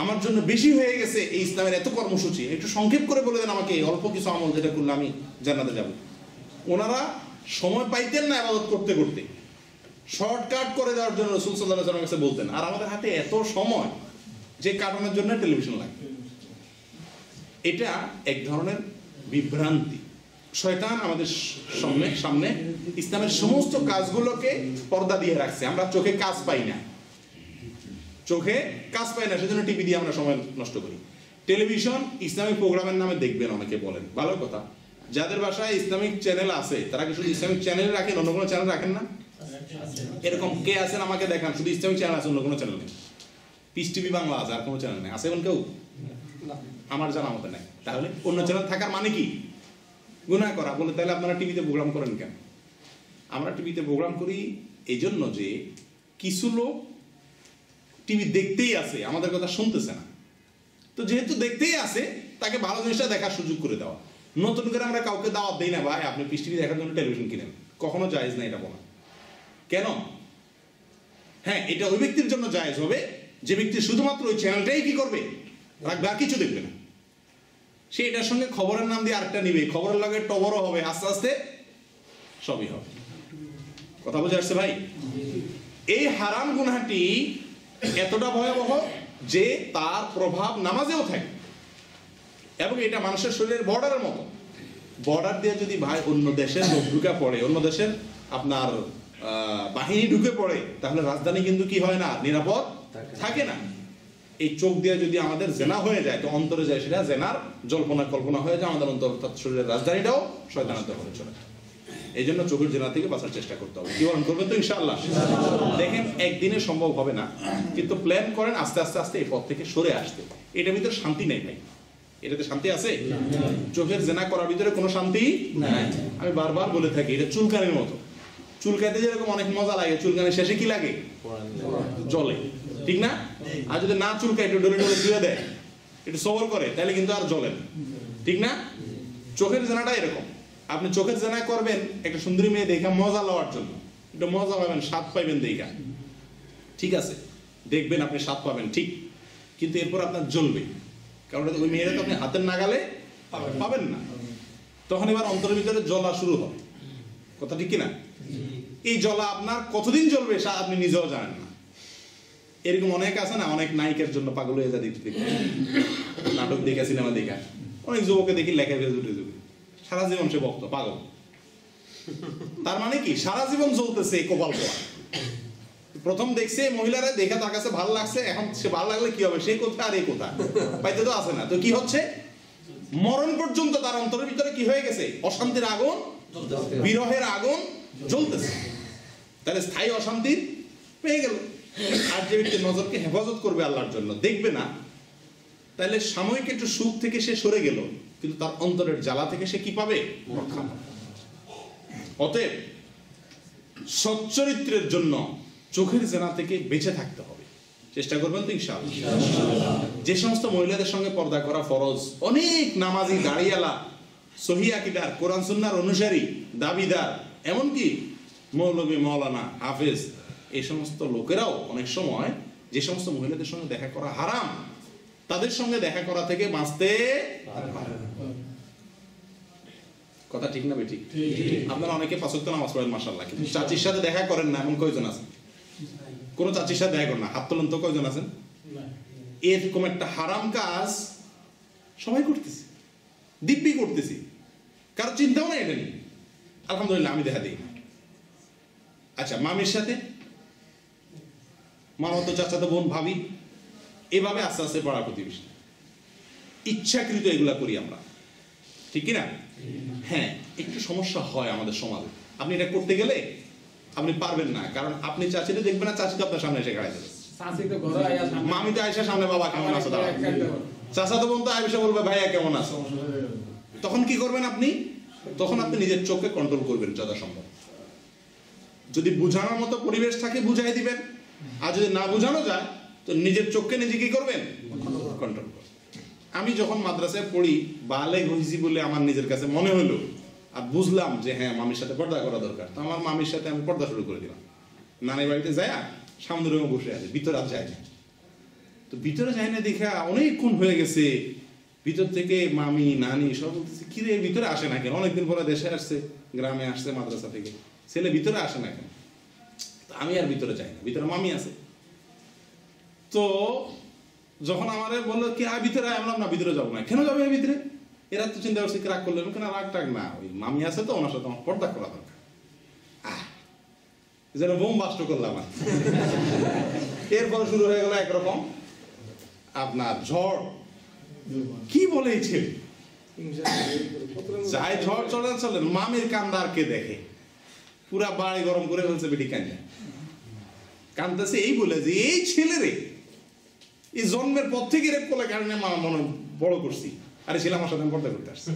আমার জন্য বেশি হয়ে গেছে এই ইসলামের এত কর্মসূচি, একটু সংক্ষেপ করে বলে দেন আমাকে, অল্প কিছু আমল যেটা করলে আমি জান্নাতে যাব। ওনারা সময় পাইতেন না ইবাদত করতে করতে, শর্টকাট করে দেওয়ার জন্য রাসূল সাল্লাল্লাহু আলাইহি ওয়াসাল্লামের কাছে বলতেন। আর আমাদের হাতে এত সময় যে কাটানোর জন্য টেলিভিশন লাগে। এটা এক ধরনের বিভ্রান্তি। শয়তান আমাদের সামনে ইসলামের সমস্ত কাজগুলোকে পর্দা দিয়ে রাখছে। আমরা চোখে কাজ পাই না, সেজন্য টিভি দিয়ে আমরা সময় নষ্ট করি। টেলিভিশন ইসলামিক প্রোগ্রামের নামে দেখবেন, অনেকে বলেন, ভালো কথা। যাদের বাসায় ইসলামিক চ্যানেল আছে তারা কি শুধু ইসলামিক চ্যানেল রাখেন, অন্য কোনো চ্যানেল রাখেন না? এরকম কে আছেন আমাকে দেখান শুধু ইসলামিক চ্যানেল আছে, অন্য কোনো চ্যানেল নেই? পিস টিভি বাংলা আছে, আর কোনো চ্যানেল নেই? আছে এমন কেউ? আমার জানা মতো নেই। তাহলে অন্য চ্যানেল থাকার মানে কি? গুনাহ করা। বলে তাহলে আপনারা টিভিতে প্রোগ্রাম করেন কেন? আমরা টিভিতে প্রোগ্রাম করি এই জন্য যে কিছু লোক টিভি দেখতেই আছে, আমাদের কথা শুনতেছে না। তো যেহেতু দেখতেই আছে, তাকে ভালো জিনিসটা দেখার সুযোগ করে দেওয়া। নতুন করে আমরা কাউকে দাওয়াত দেই না, ভাই আপনি পিস টিভি দেখার জন্য টেলিভিশন কিনেন, কখনো জায়েজ না এটা বলা। কেন? হ্যাঁ, এটা ওই ব্যক্তির জন্য জায়েজ হবে যে ব্যক্তি শুধুমাত্র ওই চ্যানেলটাই কি করবে, রাখবে, আর কিছু দেখবে না। সে এটার সঙ্গে খবরের নাম দিয়ে আরেকটা নিবে, খবরের লগে টবরও হবে, আস্তে আস্তে সবই হবে। কথা বুঝে আসছে ভাই? এই হারাম গুনাহটি এতটা ভয়াবহ যে তার প্রভাব নামাজেও থাকে, এবং এটা মানুষের শরীরের বর্ডারের মতো। বর্ডার দিয়ে যদি ভাই অন্য দেশের লোক ঢুকে পড়ে, অন্য দেশের আপনার বাহিনী ঢুকে পড়ে, তাহলে রাজধানী কিন্তু কি হয় না, নিরাপদ থাকে না। এই চোখ দিয়ে যদি আমাদের জেনা হয়ে যায়, তো অন্তরে যায় সেটা জেনার জল্পনা কল্পনা হয়ে যায়, আমাদের অন্তর অর্থাৎ শরীরের রাজধানীটাও শয়তানের দখলে চলে যায়। এই জন্য চোখের জেনা থেকে বাঁচার চেষ্টা করতে হবে। কি বলেন, করবেন তো ইনশাআল্লাহ? দেখেন একদিনে সম্ভব হবে না, কিন্তু প্ল্যান করেন আস্তে আস্তে আস্তে এই পথ থেকে সরে আসতে। এটার ভিতরে শান্তি নেই ভাই, এটাতে শান্তি আছে? চোখের জেনা করার ভিতরে কোনো শান্তি নাই। আমি বারবার বলে থাকি, এটা চুলকানির মতো। চুলকাতে যেরকম অনেক মজা লাগে, চুলকানির শেষে কি লাগে? জলে, ঠিক না? আর যদি না চুলকায়, একটু ডলে ডলে ধুয়ে দেয়, একটু সবর করে, তাহলে কিন্তু আর জ্বলে না, ঠিক না? চোখের জেনাটা এরকম। আপনি চোখের জেনা করবেন একটা সুন্দরী মেয়ে দেখা মজা লওয়ার জন্য, একটু মজা পাবেন, স্বাদ পাইবেন দেখা, ঠিক আছে, দেখবেন আপনি স্বাদ পাবেন, ঠিক, কিন্তু এরপর আপনার জ্বলবে, কারণ ওই মেয়েরা তো আপনি হাতের নাগালে পাবেন না। তখন এবার অন্তরের ভিতরে জ্বলা শুরু হবে। কথা ঠিক কিনা? এই জ্বলা আপনার কতদিন জ্বলবে আপনি নিজেও জানেন না। এরকম অনেক আছে না, অনেক নায়িকার জন্য পাগল হয়ে যায় দেখতে, নাটক দেখা, সিনেমা দেখা। অনেক যুবকে দেখি লেখা ফেসবুকে যুগে সারা জীবন সে ভক্ত পাগল। তার মানে কি, সারা জীবন চলতেছে কপাল পোয়া। প্রথম দেখছে মহিলারা, দেখে তার কাছে ভালো লাগছে, এখন সে ভালো লাগলে কি হবে, সে কোথায় আর এই কোথায় পাইতে তো আসে না। তো কি হচ্ছে, মরণ পর্যন্ত তার অন্তরের ভিতরে কি হয়ে গেছে, অশান্তির আগুন, বিরহের আগুন জ্বলতেছে। তাহলে স্থায়ী অশান্তি পেয়ে গেল। আর যে ব্যক্তি নজরকে হেফাজত করবে আল্লাহর জন্য, দেখবে না, তাহলে সাময়িক একটু সুখ থেকে সে সরে গেল, কিন্তু তার অন্তরের জ্বালা থেকে সে কি পাবে, রক্ষা পাবে। অতএব সচ্চরিত্রের জন্য চোখের জেনা থেকে বেঁচে থাকতে হবে, চেষ্টা করবেন তো ইনশাআল্লাহ? যে সমস্ত মহিলাদের সঙ্গে পর্দা করা ফরজ, অনেক নামাজি, দাঁড়িয়ালা, সহিহ আকীদার, কোরআন সুন্নাহর অনুসারী, দাবিদার, এমনকি মৌলবী, মাওলানা, হাফেজ, এই সমস্ত লোকেরাও অনেক সময় যে সমস্ত মহিলাদের সঙ্গে দেখা করা হারাম, তাদের সঙ্গে দেখা করা থেকে বাঁচতে পারে। কথা ঠিক না বেঠিক? আপনারা অনেকে পাঁচ ওয়াক্ত নামাজ পড়েন মাশাআল্লাহ, কিন্তু চাচির সাথে দেখা করেন না, এমন কয়জন আছেন? কোন চাচির সাথে দেখা করেন না, হাত তোলেন তো, কয়জন আছেন? এরকম একটা হারাম কাজ সবাই করতেছি, দিব্যি করতেছি, কারো চিন্তাও নাই এটা নিয়ে। আলহামদুলিল্লাহ, আমি দেখা দিই। আচ্ছা, মামির সাথে, মামাতো, চাচাতো বোন, ভাবি, এভাবে আস্তে আস্তে পাড়া প্রতিবেশী, ইচ্ছাকৃত এগুলা করি আমরা, ঠিক কিনা? হ্যাঁ, একটু সমস্যা হয় আমাদের সমাজে। আপনি এটা করতে গেলে আপনি পারবেন না, কারণ আপনি চাচিতে দেখবেন না, চাচি তো আপনার সামনে এসে গাড়ি দেবে, মামি তো আয়সা সামনে, বাবা কেমন আছো, চাচা তো বোন তো আয়সা বলবে ভাইয়া কেমন আছো। তখন কি করবেন আপনি? তখন আপনি নিজের চোখকে কন্ট্রোল করবেন যথাসম্ভব। যদি বুঝানোর মতো পরিবেশ থাকে বুঝাই দিবেন, আর যদি না বুঝানো যায় তো নিজের চোখকে নিজে কি করবেন, কন্ট্রোল করবেন। আমি যখন মাদ্রাসায় পড়ি, বালেগ হইছি বলে আমার নিজের কাছে মনে হলো, আর বুঝলাম যে হ্যাঁ মামির সাথে পর্দা করা দরকার, তো আমার মামির সাথে আমি পর্দা শুরু করে দিলাম। নানির বাড়িতে যায় সামনে রুমে বসে আছে, ভিতরে আর যায় না। তো ভিতরে যায় না দেখা অনেকক্ষণ হয়ে গেছে, ভিতর থেকে মামি, নানি সব বলতেছে, কি রে ভিতরে আসে না কেন? অনেকদিন পরে দেশে আসছে, গ্রামে আসছে মাদ্রাসা থেকে, ছেলে ভিতরে আসে না কেন? আমি আর ভিতরে যাই না, ভিতরে মামি আছে। তো যখন আমারে বললো কি ভিতরে, আমি বললাম না ভিতরে যাবো না। কেন যাবে ভিতরে? এরা তো চিন্তা করছে রাগ করলো। কেন রাগ টাগ না, ওই মামি আছে তো, ওনার সাথে আমার পর্দা করা দরকার। যেন বোম বাস্ট করলাম। এরপর শুরু হয়ে গেল একরকম আপনার ঝড়। কি বলে এই ছেলে, যাই ঝড় চলেন চলেন, মামির কান্দার কে দেখে, পুরা বাড়ি গরম করে ফেলছে। বেটি কান্দা কান্দতেছে এই বলে যে এই ছেলে রে, এই জন্মের পর থেকে রেপ করলে কারণে মনে বড় করছি, আরে ছেলে আমার সাথে পর্দা করতে আসছে।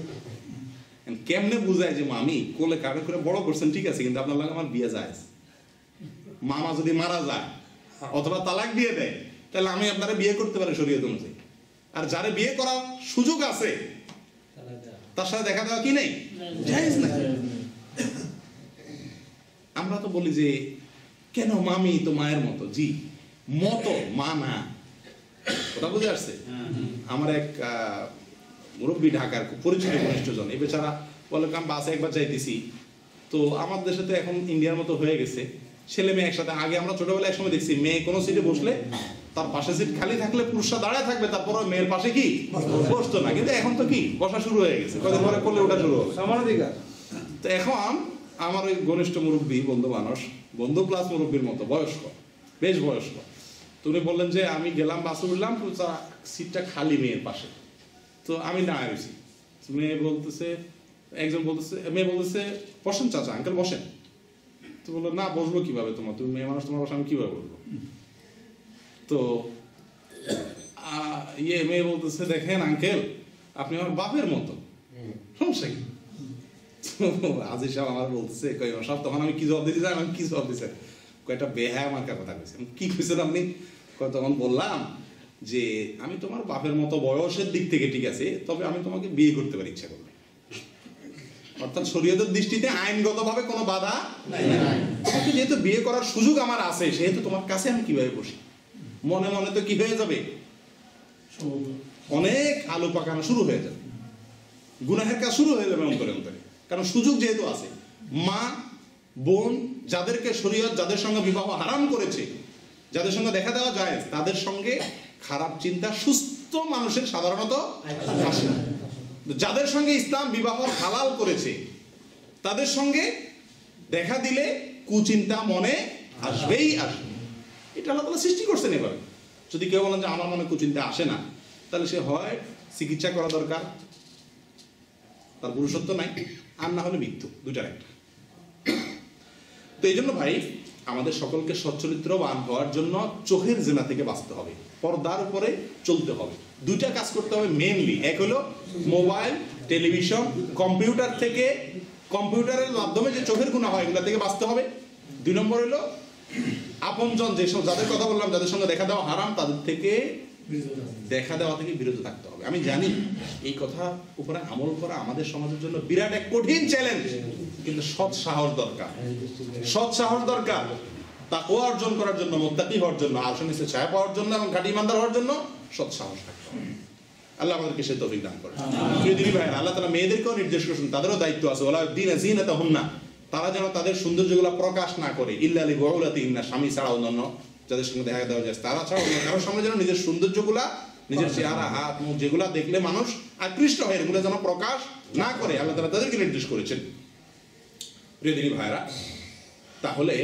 কেমনে বুঝায় যে মামি কোলে কারণে করে বড় করছেন, ঠিক আছে, কিন্তু আপনার লাগে আমার বিয়ে যায়, মামা যদি মারা যায় অথবা তালাক দিয়ে দেয়, তাহলে আমি আপনারা বিয়ে করতে পারি শরীয়ত অনুযায়ী। আর যারা বিয়ে করার সুযোগ আছে তার সাথে দেখা দেওয়া কি নেই, জায়েজ না। আমরা তো বলি যে কেন মামি তো মায়ের মতো, জি মতো, মা না। কথা বুঝে আসছে? আমার এক মুরব্বী, ঢাকার খুব পরিচিত ঘনিষ্ঠজন। এই বেচারা বলে আমি বাসে একবার যাইতেছি, তো আমার দেশে তো এখন ইন্ডিয়ার মতো হয়ে গেছে, ছেলে মেয়ে একসাথে। আগে আমরা ছোটবেলায় একসময় দেখছি মেয়ে কোনো সিটে বসলে তার পাশে সিট খালি থাকলে পুরুষরা দাঁড়ায় থাকবে, তারপর মেয়ের পাশে কি বসতো না। কিন্তু এখন তো কি বসা শুরু হয়ে গেছে, কদিন পরে করলে ওটা শুরু হবে, সমানাধিকার। তো এখন আমার ওই ঘনিষ্ঠ মুরব্বী, বন্ধু মানুষ, বন্ধু প্লাস মুরব্বীর মতো, বয়স্ক, বেশ বয়স্ক, তো উনি বললেন যে আমি গেলাম, বাসে উঠলাম, তো সিটটা খালি মেয়ের পাশে, তো আমি না আসি। মেয়ে বলতেছে, একজন বলতেছে, মেয়ে বলতেছে বসেন চাচা, আঙ্কেল বসেন। তো বললো না বসবো কিভাবে, তুমি মেয়ে মানুষ, তোমার বসে আমি কিভাবে বলবো। তো মেয়ে বলতেছে দেখেন আঙ্কেল, আপনি আমার বাপের মতো, সমস্যা কি? আজিজ সাহেব আমার বলতেছে সব, তখন আমি কি জবাব দিতে চাই, আমি কি জবাব দিতে চাই, কয়েকটা বেহায় আমার কথা কইছে। কি কইছেন আপনি? তখন বললাম যে আমি তোমার বাপের মতো বয়সের দিক থেকে ঠিক আছে, তবে আমি তোমাকে বিয়ে করতে পারি ইচ্ছা করলে। অর্থাৎ শরীয়তের দৃষ্টিতে আইনগতভাবে কোনো বাধা নাই, তোমাকে যেহেতু বিয়ে করার সুযোগ আমার আছে, সেহেতু তোমার কাছে আমি কিভাবে বসি। মনে মনে তো কি হয়ে যাবে, অনেক আলু পাকানো শুরু হয়ে যাবে, গুনাহের কাজ শুরু হয়ে যাবে অন্তরে অন্তরে। কারণ সুযোগ যেহেতু আছে, মা বোন যাদেরকে শরীয়ত যাদের সঙ্গে বিবাহ হারাম করেছে, যাদের সঙ্গে দেখা দেওয়া যায়, তাদের সঙ্গে খারাপ চিন্তা সুস্থ মানুষের সাধারণত আসে না। যাদের সঙ্গে ইসলাম বিবাহ হালাল করেছে, তাদের সঙ্গে দেখা দিলে কুচিন্তা মনে আসবেই আসবে। এটা আল্লাহ তাআলা সৃষ্টি করছেন এভাবে। যদি কেউ বলেন যে আমার মনে কুচিন্তা আসে না, তাহলে সে হয় চিকিৎসা করা দরকার, তার পুরুষত্ব নাই, আর না হলে মৃত্যু, দুইটার একটা। তো এই জন্য ভাই আমাদের সকলকে সচ্চরিত্রবান হওয়ার জন্য চোখের জিনা থেকে বাঁচতে হবে, পর্দার উপরে চলতে হবে। দুইটা কাজ করতে হবে মেইনলি। এক হলো মোবাইল, টেলিভিশন, কম্পিউটার থেকে, কম্পিউটারের মাধ্যমে যে চোখের গুনাহ হয় এগুলো থেকে বাঁচতে হবে। দুই নম্বর হলো আপনজন, যেসব যাদের কথা বললাম, যাদের সঙ্গে দেখা দেওয়া হারাম, তাদের থেকে দেখা দেওয়া থেকে বিরত থাকতে হবে। আমি জানি এই কথা উপরে আমল করা আমাদের সমাজের জন্য বিরাট এক কঠিন চ্যালেঞ্জ, কিন্তু সৎ সাহস দরকার, সৎ সাহস দরকার। তাকওয়া অর্জন করার জন্য, মুত্তাকি হওয়ার জন্য, আরশের নিচে ছায়া পাওয়ার জন্য এবং খাঁটি ইমানদার হওয়ার জন্য সৎ সাহস থাকতে হবে। আল্লাহ আমাদেরকে সেই তৌফিক দান করেন। প্রিয় দিনী ভাইরা, আল্লাহ তাআলা মেয়েদেরকেও নির্দেশ করেছেন, তাদেরও দায়িত্ব আছে, ওয়ালা দিনা জিনাতাহুন্না, তারা যেন তাদের সৌন্দর্যগুলো প্রকাশ না করে, ইল্লা লিবুলাতিহিন্না, স্বামী ছাড়া অন্যান্য যাদের সঙ্গে দেখা দেওয়া যায় তারা ছাড়া অন্য কারোর সামনে যেন নিজের সৌন্দর্যগুলা, নিজের চেহারা, হাত মুখ যেগুলা দেখলে মানুষ আকৃষ্ট হয়, এগুলো যেন প্রকাশ না করে, আল্লাহ তাআলা তাদেরকে নির্দেশ করেছেন। প্রিয় দিনী ভাইরা, তাহলে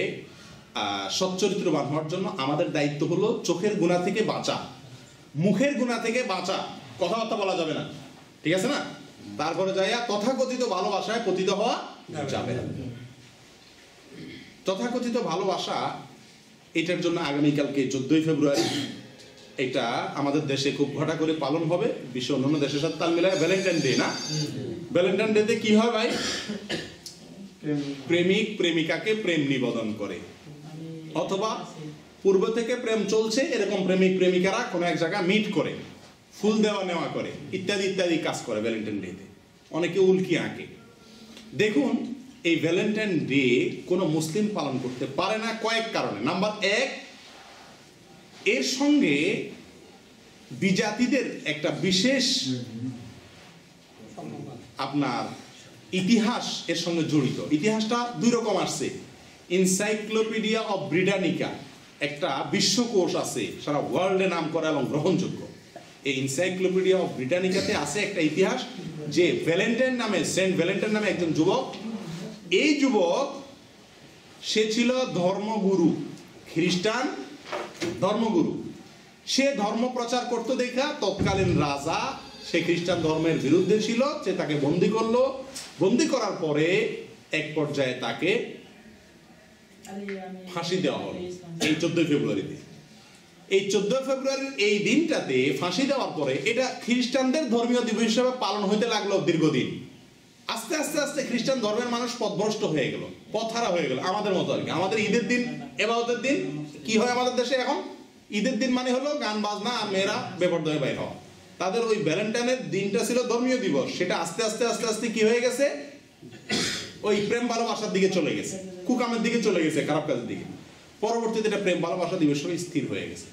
সচ্চরিত্রবান হওয়ার জন্য আমাদের দায়িত্ব হলো চোখের গুনাহ থেকে বাঁচা, মুখের গুনাহ থেকে বাঁচা, কথাবার্তা বলা যাবে না, ঠিক আছে না? তারপরে যাইয়া তথাকথিত ভালোবাসায় পতিত হওয়া যাবে না। তথাকথিত ভালোবাসা, এটার জন্য আগামীকালকে 14ই ফেব্রুয়ারি এটা আমাদের দেশে খুব ঘটা করে পালন হবে, বিশ্ব অন্যান্য দেশের সাথে তাল মিলায় ভ্যালেন্টাইন ডে। না, ভ্যালেন্টাইন ডে তে কি হয় ভাই? প্রেমিক প্রেমিকাকে প্রেম নিবেদন করে, অথবা পূর্ব থেকে প্রেম চলছে এরকম প্রেমিক প্রেমিকারা কোনো এক জায়গায় মিট করে, ফুল দেওয়া নেওয়া করে, ইত্যাদি ইত্যাদি কাজ করে ভ্যালেন্টাইন ডে তে। অনেকে উল্কি আঁকে। দেখুন, এই ভ্যালেন্টাইন ডে কোনো মুসলিম পালন করতে পারে না কয়েক কারণে। নাম্বার 1, এর সঙ্গে বিজাতিদের একটা বিশেষ আপনার ইতিহাস এর সঙ্গে জড়িত। ইতিহাসটা দুই রকম আসছে। এনসাইক্লোপিডিয়া অফ ব্রিটানিকা একটা বিশ্বকোষ আছে, সারা ওয়ার্ল্ডে নাম করা এবং গ্রহণযোগ্য। এই এনসাইক্লোপিডিয়া অফ ব্রিটানিকাতে আছে একটা ইতিহাস যে ভ্যালেন্টাইন নামে, সেন্ট ভ্যালেন্টাইন নামে একজন যুবক, এই যুবক সে ছিল ধর্মগুরু, খ্রিস্টান ধর্মগুরু। সে ধর্ম প্রচার করতে দেখা তৎকালীন রাজা, সে খ্রিস্টান ধর্মের বিরুদ্ধে ছিল, সে তাকে বন্দী করলো। বন্দী করার পরে এক পর্যায়ে তাকে ফাঁসি দেওয়া হলো এই 14 ফেব্রুয়ারিতে। এই 14 ফেব্রুয়ারির এই দিনটাতে ফাঁসি দেওয়ার পরে এটা খ্রিস্টানদের ধর্মীয় দিবস হিসেবে পালন হইতে লাগলো দীর্ঘদিন। আস্তে আস্তে আস্তে খ্রিস্টান ধর্মের মানুষ পথভ্রষ্ট হয়ে গেল, পথহারা হয়ে গেল, আমাদের মতো আর কি। আমাদের ঈদের দিন, ইবাদতের দিন কি হয় আমাদের দেশে এখন? ঈদের দিন মানে হলো গান বাজনা আর মেয়েরা বেপরদয় বাইর হওয়া। তাদের ওই ভ্যালেন্টাইনের দিনটা ছিল ধর্মীয় দিবস, সেটা আস্তে আস্তে আস্তে আস্তে কি হয়ে গেছে? ওই প্রেম ভালোবাসার দিকে চলে গেছে, কুকামের দিকে চলে গেছে, খারাপ কাজের দিকে। পরবর্তীতে এটা প্রেম ভালোবাসা দিবস হয়ে স্থির হয়ে গেছে।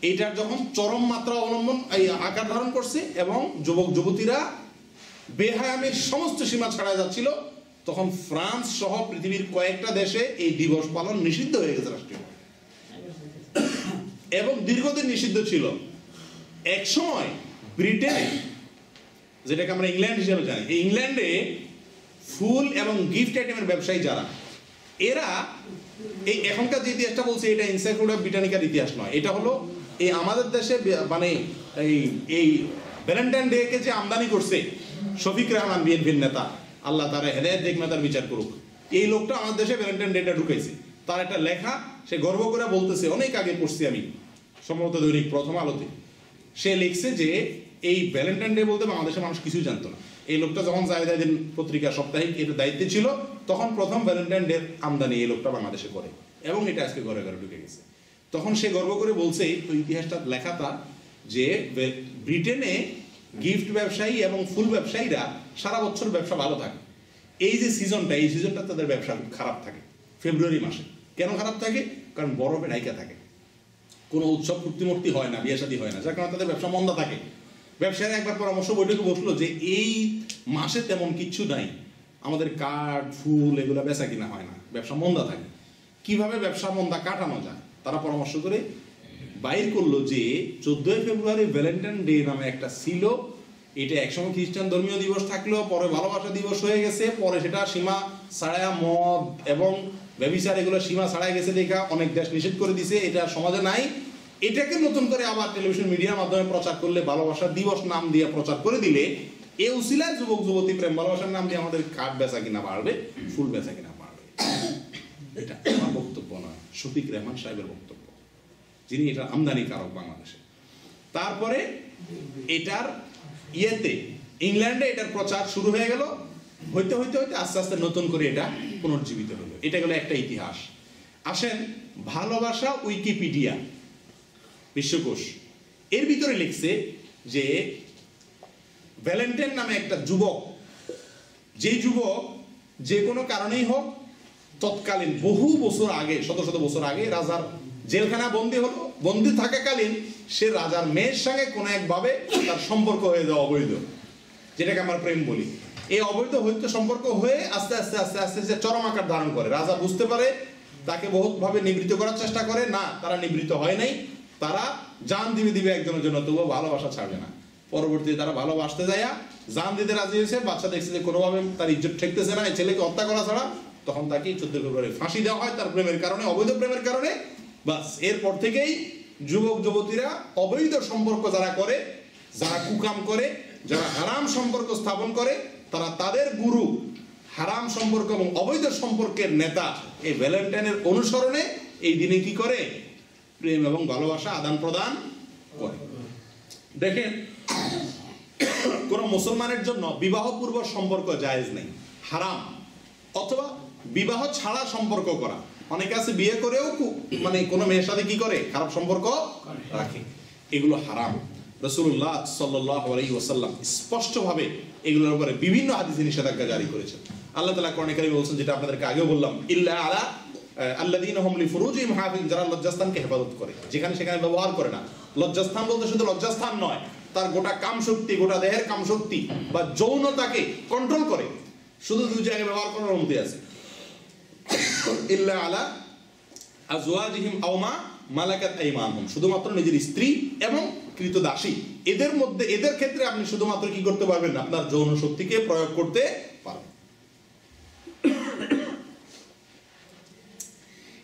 এইটার যখন চরম মাত্রা অবলম্বন আকার ধারণ করছে এবং যুবক যুবতীরা বেহায়ামির সমস্ত সীমা ছাড়া যাচ্ছিল, তখন ফ্রান্স সহ পৃথিবীর কয়েকটা দেশে এই দিবস পালন নিষিদ্ধ হয়ে গেছে রাষ্ট্রীয়, এবং দীর্ঘদিন নিষিদ্ধ ছিল। এক সময় ব্রিটেনে, যেটাকে আমরা ইংল্যান্ড হিসেবে জানি, এই ইংল্যান্ডে ফুল এবং গিফট আইটেমের ব্যবসায়ী যারা, এরা এই এখনকার যে ইতিহাসটা বলছে এটা এনসাইক্লোপিডিয়া ব্রিটানিকার ইতিহাস নয়, এটা হলো এই আমাদের দেশে মানে এই ভ্যালেন্টাইন ডে কে যে আমদানি করছে শফিক রহমান বিএনপির নেতা, আল্লাহ তারা হেদায়েত দিক তার বিচার করুক, এই লোকটা আমাদের দেশে ভ্যালেন্টাইন ডেটা ঢুকাইছে। তার একটা লেখা সে গর্ব করে বলতেছে, অনেক আগে পড়ছি আমি, সম্ভবত দৈনিক প্রথম আলোতে, সে লিখছে যে এই ভ্যালেন্টাইন ডে বলতে বাংলাদেশের মানুষ কিছুই জানতো না। এই লোকটা যখন জাহিদ পত্রিকা সাপ্তাহিক এর দায়িত্বে ছিল, তখন প্রথম ভ্যালেন্টাইন ডে আমদানি এই লোকটা বাংলাদেশে করে, এবং এটা আজকে ঘরে ঘরে ঢুকে গেছে। তখন সে গর্ব করে বলছে, ওই ইতিহাসটা লেখা তার, যে ব্রিটেনে গিফট ব্যবসায়ী এবং ফুল ব্যবসায়ীরা সারা বছর ব্যবসা ভালো থাকে, এই যে সিজনটা, এই সিজনটা তাদের ব্যবসা খারাপ থাকে ফেব্রুয়ারি মাসে। কেন খারাপ থাকে? কারণ বরফে ঢাইকা থাকে, কোনো উৎসব মূর্তি হয় না, বিয়ে শাদী হয় না, যার কারণে তাদের ব্যবসা মন্দা থাকে। ব্যবসায়ীরা একবার পরামর্শ বৈঠকে বসলো যে এই মাসে তেমন কিচ্ছু নাই, আমাদের কাঠ ফুল এগুলো বেচা কিনা হয় না, ব্যবসা মন্দা থাকে, কিভাবে ব্যবসা মন্দা কাটানো যায়? তারা পরামর্শ করে বাইর করলো যে 14 ফেব্রুয়ারি ভ্যালেন্টাইন ডে নামে একটা ছিল, এটা একসময় খ্রিস্টান ধর্মীয় দিবস থাকলেও পরে ভালোবাসা দিবস হয়ে গেছে, পরে সেটা সীমা ছাড়া মদ এবং ব্যভিচার এগুলো সীমা ছাড়াই গেছে দেখা অনেক দেশ নিষেধ করে দিছে, এটা সমাজে নাই। এটাকে নতুন করে আবার টেলিভিশন মিডিয়ার মাধ্যমে প্রচার করলে, ভালোবাসা দিবস নাম দিয়ে প্রচার করে দিলে, এই উসিলায় যুবক যুবতী প্রেম ভালোবাসার নাম দিয়ে আমাদের কাঠ বেচা কিনা বাড়বে, ফুল বেচা কিনা বাড়বে। এটা আমার বক্তব্য নয়, শফিক রহমান সাহেবের বক্তব্য, যিনি এটা আমদানিকারক বাংলাদেশে। তারপরে এটার ইয়েতে ইংল্যান্ডে এটার প্রচার শুরু হয়ে গেল, হইতে হইতে হইতে আস্তে আস্তে নতুন করে এটা পুনর্জীবিত হলো। এটা গেল একটা ইতিহাস। আসেন ভালোবাসা উইকিপিডিয়া বিশ্বকোষ, এর ভিতরে লিখছে যে ভ্যালেন্টাইন নামে একটা যুবক, যে যুবক যে কোনো কারণেই হোক তৎকালীন বহু বছর আগে, শত শত বছর আগে রাজার জেলখানা বন্দী হলো, বন্দী থাকাকালীন সে রাজার মেয়ের সঙ্গে কোনো একভাবে তার সম্পর্ক হয়ে যাওয়া অবৈধ, যেটাকে আমরা প্রেম বলি। এই অবৈধ হইতে সম্পর্ক হয়ে আস্তে আস্তে আস্তে আস্তে আস্তে চরম আকার ধারণ করে। রাজা বুঝতে পারে, তাকে বহুতভাবে নিবৃত্ত করার চেষ্টা করে, না তারা নিবৃত্ত হয় নাই, তারা জান দিবে একজনের জন্য, তবুও ভালোবাসা ছাড়বে না। পরবর্তীতে তারা ভালোবাসতে যায়, জান দিতে রাজি হয়েছে, বাচ্চা দেখছে যে কোনোভাবে তার ইজ্জত ঠেকতেছে না, এই ছেলেকে হত্যা করা ছাড়া, তখন তাকে 14 ফেব্রুয়ারি ফাঁসি দেওয়া হয় তার প্রেমের কারণে, অবৈধ প্রেমের কারণে। বাস এরপর থেকেই যুবক যুবতীরা অবৈধ সম্পর্ক যারা করে, যারা কুকাম করে, যারা হারাম সম্পর্ক স্থাপন করে, তারা তাদের গুরু হারাম সম্পর্ক এবং অবৈধ সম্পর্কের নেতা এই ভ্যালেন্টাইনের অনুসরণে এই দিনে কি করে? প্রেম এবং ভালোবাসা আদান প্রদান করে। দেখেন, কোন মুসলমানের জন্য বিবাহ পূর্ব সম্পর্ক জায়েজ নেই, হারাম। অথবা বিবাহ ছাড়া সম্পর্ক করা, অনেকে আছে বিয়ে করেও মানে কোনো মেয়ের সাথে কি করে? খারাপ সম্পর্ক রাখে, এগুলো হারাম। রাসূলুল্লাহ সাল্লাল্লাহু আলাইহি ওয়াসাল্লাম স্পষ্টভাবে এগুলোর উপরে বিভিন্ন হাদিসে নিষেধাজ্ঞা জারি করেছেন। আল্লাহ তাআলা কোরআনে কারীমে বলেছেন, যেটা আপনাদেরকে আগেও বললাম, ইল্লা আলা আল্লাযীনা হুম লিফুরুজিহিম হাফিজ, যারা লজ্জাস্থানকে হেফাজত করে, যেখানে সেখানে ব্যবহার করে না। লজ্জাস্থান বলতে শুধু লজ্জাস্থান নয়, তার গোটা কামশক্তি, গোটা দেহের কামশক্তি বা যৌনতাকে কন্ট্রোল করে, শুধু দুই জায়গায় ব্যবহার করার অনুমতি আছে। ইল্লা আলা আজওয়াজিহিম আও মা মালাকাত আইমানুহুম, শুধুমাত্র নিজের স্ত্রী এবং কৃতদাসী, এদের মধ্যে, এদের ক্ষেত্রে আপনি শুধুমাত্র কি করতে পারবেন? আপনার যৌন শক্তিকে প্রয়োগ করতে পারবেন।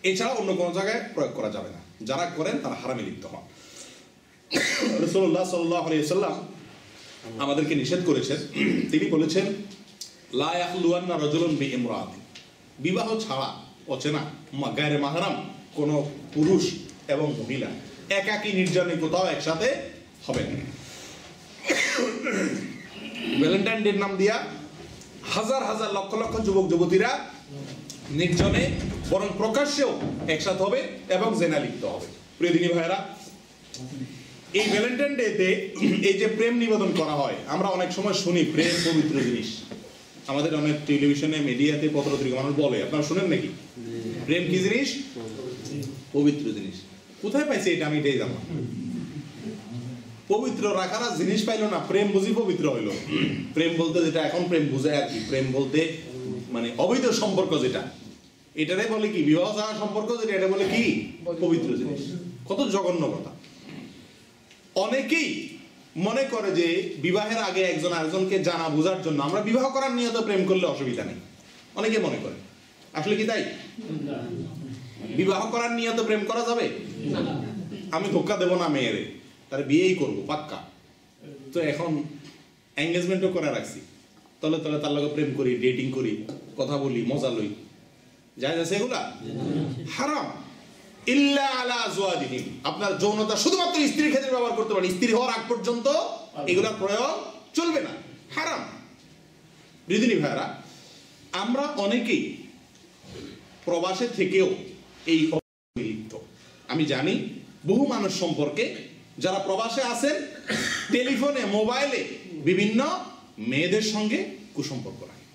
এছাড়া অন্য কোনো জায়গায় প্রয়োগ করা যাবে না। যারা করেন তারা হারামে লিপ্ত হন। রাসূলুল্লাহ সাল্লাল্লাহু আলাইহি ওয়াসাল্লাম আমাদেরকে নিষেধ করেছেন। তিনি বলেছেন, লা ইয়াখলুয়ান্না রাজুলুন বিইমরাআতিন, বিবাহ ছাড়া অচেনা গায়রে মাহরাম কোন পুরুষ এবং মহিলা একাকী নির্জনে কোথাও একসাথে হবে না। ভ্যালেন্টাইন ডের নাম দিয়া হাজার হাজার লক্ষ লক্ষ যুবক যুবতীরা নির্জনে বরং প্রকাশ্যেও একসাথে হবে এবং জেনা লিপ্ত হবে। প্রিয় দিনী ভাইরা, এই ভ্যালেন্টাইন ডেতে এই যে প্রেম নিবেদন করা হয়, আমরা অনেক সময় শুনি প্রেম পবিত্র জিনিস। আমাদের অনেক টেলিভিশনে, মিডিয়াতে, পত্রপত্রিকা মানুষ বলে, আপনারা শুনেন নাকি? প্রেম কি জিনিস? পবিত্র জিনিস। কোথায় পাইছে এটা আমি এটাই জানলাম। পবিত্র রাখার আর জিনিস পাইলো না, প্রেম বুঝি পবিত্র হইলো। প্রেম বলতে যেটা এখন প্রেম বুঝায় আর কি, প্রেম বলতে মানে অবৈধ সম্পর্ক যেটা, এটারে বলে কি বিবাহ ছাড়া সম্পর্ক, যেটা এটা বলে কি পবিত্র জিনিস। কত জঘন্য কথা। অনেকেই মনে করে যে বিবাহের আগে একজন আরেকজনকে জানা বোঝার জন্য আমরা বিবাহ করার নিয়ত প্রেম করলে অসুবিধা নেই, অনেকে মনে করে। আসলে কি তাই? বিবাহ করার নিয়ত প্রেম করা যাবে? আমি ধোক্কা দেবো না মেয়েরে, তার বিয়েই করবো পাক্কা, তো এখন এঙ্গেজমেন্টও করে রাখছি, তলে তলে তার লগে প্রেম করি, ডেটিং করি, কথা বলি, মজা লই, যায় আছে এগুলা? হারাম। ইল্লা আলা আজওয়াজিহিম, আপনার যৌনতা শুধুমাত্র স্ত্রীর ক্ষেত্রে ব্যবহার করতে পারেন, স্ত্রী হওয়ার আগ পর্যন্ত এগুলার প্রয়োগ চলবে না, হারাম। দিদিনী ভাইরা, আমরা অনেকেই প্রবাসে থেকেও এই লিপ্ত। আমি জানি বহু মানুষ সম্পর্কে যারা প্রবাসে আছেন, টেলিফোনে মোবাইলে বিভিন্ন মেয়েদের সঙ্গে কুসম্পর্ক রাখে।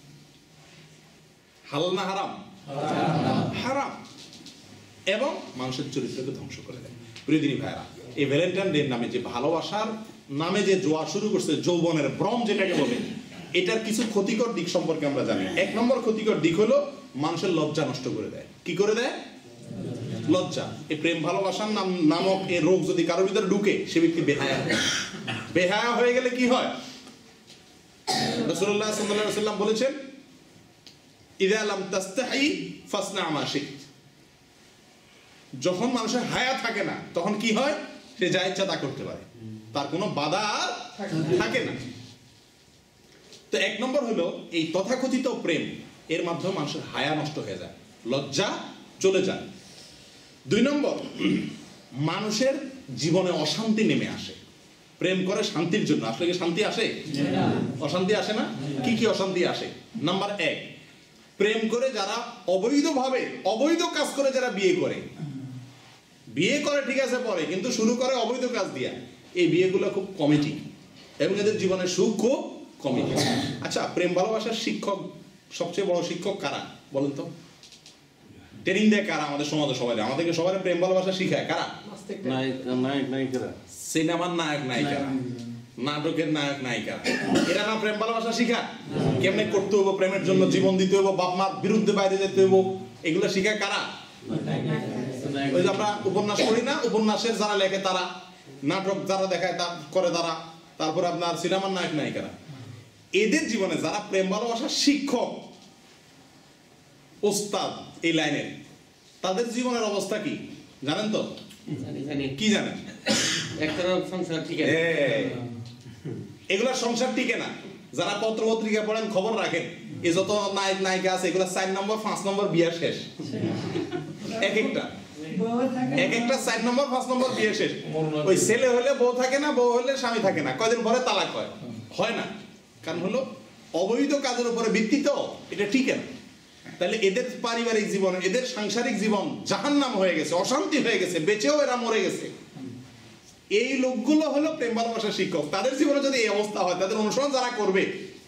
হালাল না হারাম? হারাম। এবং মানুষের চরিত্রকে ধ্বংস করে দেয়। প্রিয়দিনী ভাইরা, এই ভ্যালেন্টাইন ডে নামে যে ভালোবাসার নামে যে জোয়ার শুরু করছে, যৌবনের ভ্রম যেটাকে বলে, এটার কিছু ক্ষতিকর দিক সম্পর্কে আমরা জানি। 1 নম্বর ক্ষতিকর দিক হলো মানুষের লজ্জা নষ্ট করে দেয়। কি করে দেয়? লজ্জা। এই প্রেম ভালোবাসার নামক এই রোগ যদি কারোর ভিতরে ঢুকে, সে ব্যক্তি বেহায়া। বেহায়া হয়ে গেলে কি হয়? রাসূলুল্লাহ সাল্লাল্লাহু আলাইহি ওয়াসাল্লাম বলেছেন, ইযা লাম তাস্তাহি ফাসনা মা শি'ত। যখন মানুষের হায়া থাকে না, তখন কি হয়? সে যা ইচ্ছা তা করতে পারে, তার কোনো বাধা থাকে না। তো 1 নম্বর হলো এই তথাকথিত প্রেম, এর মাধ্যমে মানুষের হায়া নষ্ট হয়ে যায়, লজ্জা চলে যায়। 2 নম্বর, মানুষের জীবনে অশান্তি নেমে আসে। প্রেম করে শান্তির জন্য, আসলে কি শান্তি আসে? অশান্তি আসে না? কি কি অশান্তি আসে? নাম্বার 1, প্রেম করে যারা অবৈধভাবে অবৈধ কাজ করে যারা বিয়ে করে ঠিক আছে পরে, কিন্তু শুরু করে অবৈধ কাজ দিয়া, এই বিয়েগুলো খুব কমিটি এবং এদের জীবনের সুখ খুব কমিটি। আচ্ছা, প্রেম ভালোবাসার শিক্ষক, সবচেয়ে বড় শিক্ষক কারা বলেন তো? ট্রেনিং দেয় কারা আমাদের সমাজে? সবাই আমাদেরকে সবাই প্রেম ভালোবাসা শিখায় কারা? সিনেমার নায়ক নায়িকারা, নাটকের নায়ক নায়িকারা। এরা না প্রেম ভালোবাসা শিখায়? কেমনে করতে হইব, প্রেমের জন্য জীবন দিতে হইব, বাপ মার বিরুদ্ধে বাইরে যেতে হইব, এগুলো শিখায় কারা? ওই যে আমরা উপন্যাস পড়ি না, উপন্যাসের যারা লেখে তারা, নাটক যারা দেখায় তা করে তারা, তারপরে আপনার সিনেমার নায়ক নায়িকারা। এদের জীবনে যারা প্রেম ভালোবাসার শিক্ষক, ওস্তাদ এই লাইনের, তাদের জীবনের অবস্থা কি জানেন তো? কি জানেন? এগুলা সংসার টিকে না। যারা পত্র পত্রিকা পড়েন, খবর রাখেন, এই যত নায়ক নায়িকা আছে, এগুলা 4 নম্বর 5 নম্বর বিয়ে শেষ। এক একটা 4 নম্বর 5 নম্বর বিয়ে শেষ। ওই ছেলে হলে বউ থাকে না, বউ হলে স্বামী থাকে না, কয়দিন পরে তালাক হয় না। কারণ হলো অবৈধ কাজের উপরে ভিত্তিত এটা টিকে না। তাহলে এদের পারিবারিক জীবন, এদের সাংসারিক জীবন জাহান্নাম হয়ে গেছে, অশান্তি হয়ে গেছে, বেঁচেও এরা মরে গেছে। এই লোকগুলো হলো প্রেম ভালোবাসার শিক্ষক। তাদের জীবনে যদি এই অবস্থা হয়, তাদের অনুসরণ যারা করবে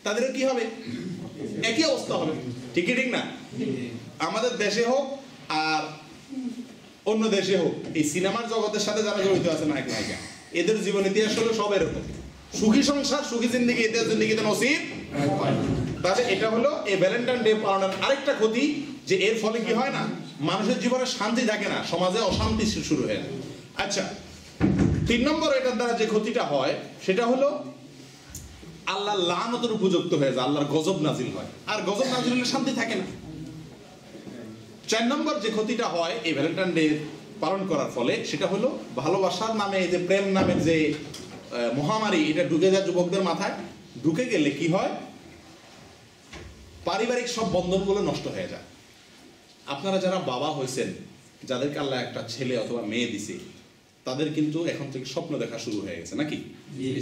তাদের কি হবে? একই অবস্থা হবে। ঠিক না? আমাদের দেশে হোক আর অন্য দেশে হোক, এই সিনেমার জগতের সাথে যারা জড়িত আছে নায়ক নায়িকা, এদের জীবন ইতিহাস হলো সব এরকম। সুখী সংসার, সুখী জিন্দেগি এদের জিন্দেগিতে নসিব। তাহলে এটা হলো এই ভ্যালেন্টাইন ডে পালনের আরেকটা ক্ষতি, যে এর ফলে কি হয় না, মানুষের জীবনে শান্তি থাকে না, সমাজে অশান্তি শুরু হয়ে যায়। আচ্ছা, 3 নম্বর এটার দ্বারা যে ক্ষতিটা হয় সেটা হলো আল্লাহ লানতের উপযুক্ত হয়ে যায়, আল্লাহর গজব নাজিল হয়, আর গজব নাজিল হলে শান্তি থাকে না। 4 নম্বর যে ক্ষতিটা হয় এই ভ্যালেন্টাইন ডে পালন করার ফলে, সেটা হলো ভালোবাসার নামে, যে প্রেম নামের যে মহামারী, এটা ঢুকে যায় যুবকদের মাথায়। ঢুকে গেলে কি হয়? পারিবারিক সব বন্ধনগুলো নষ্ট হয়ে যায়। আপনারা যারা বাবা হয়েছেন, যাদেরকে আল্লাহ একটা ছেলে অথবা মেয়ে দিছে, তাদের কিন্তু এখন থেকে স্বপ্ন দেখা শুরু হয়ে গেছে নাকি?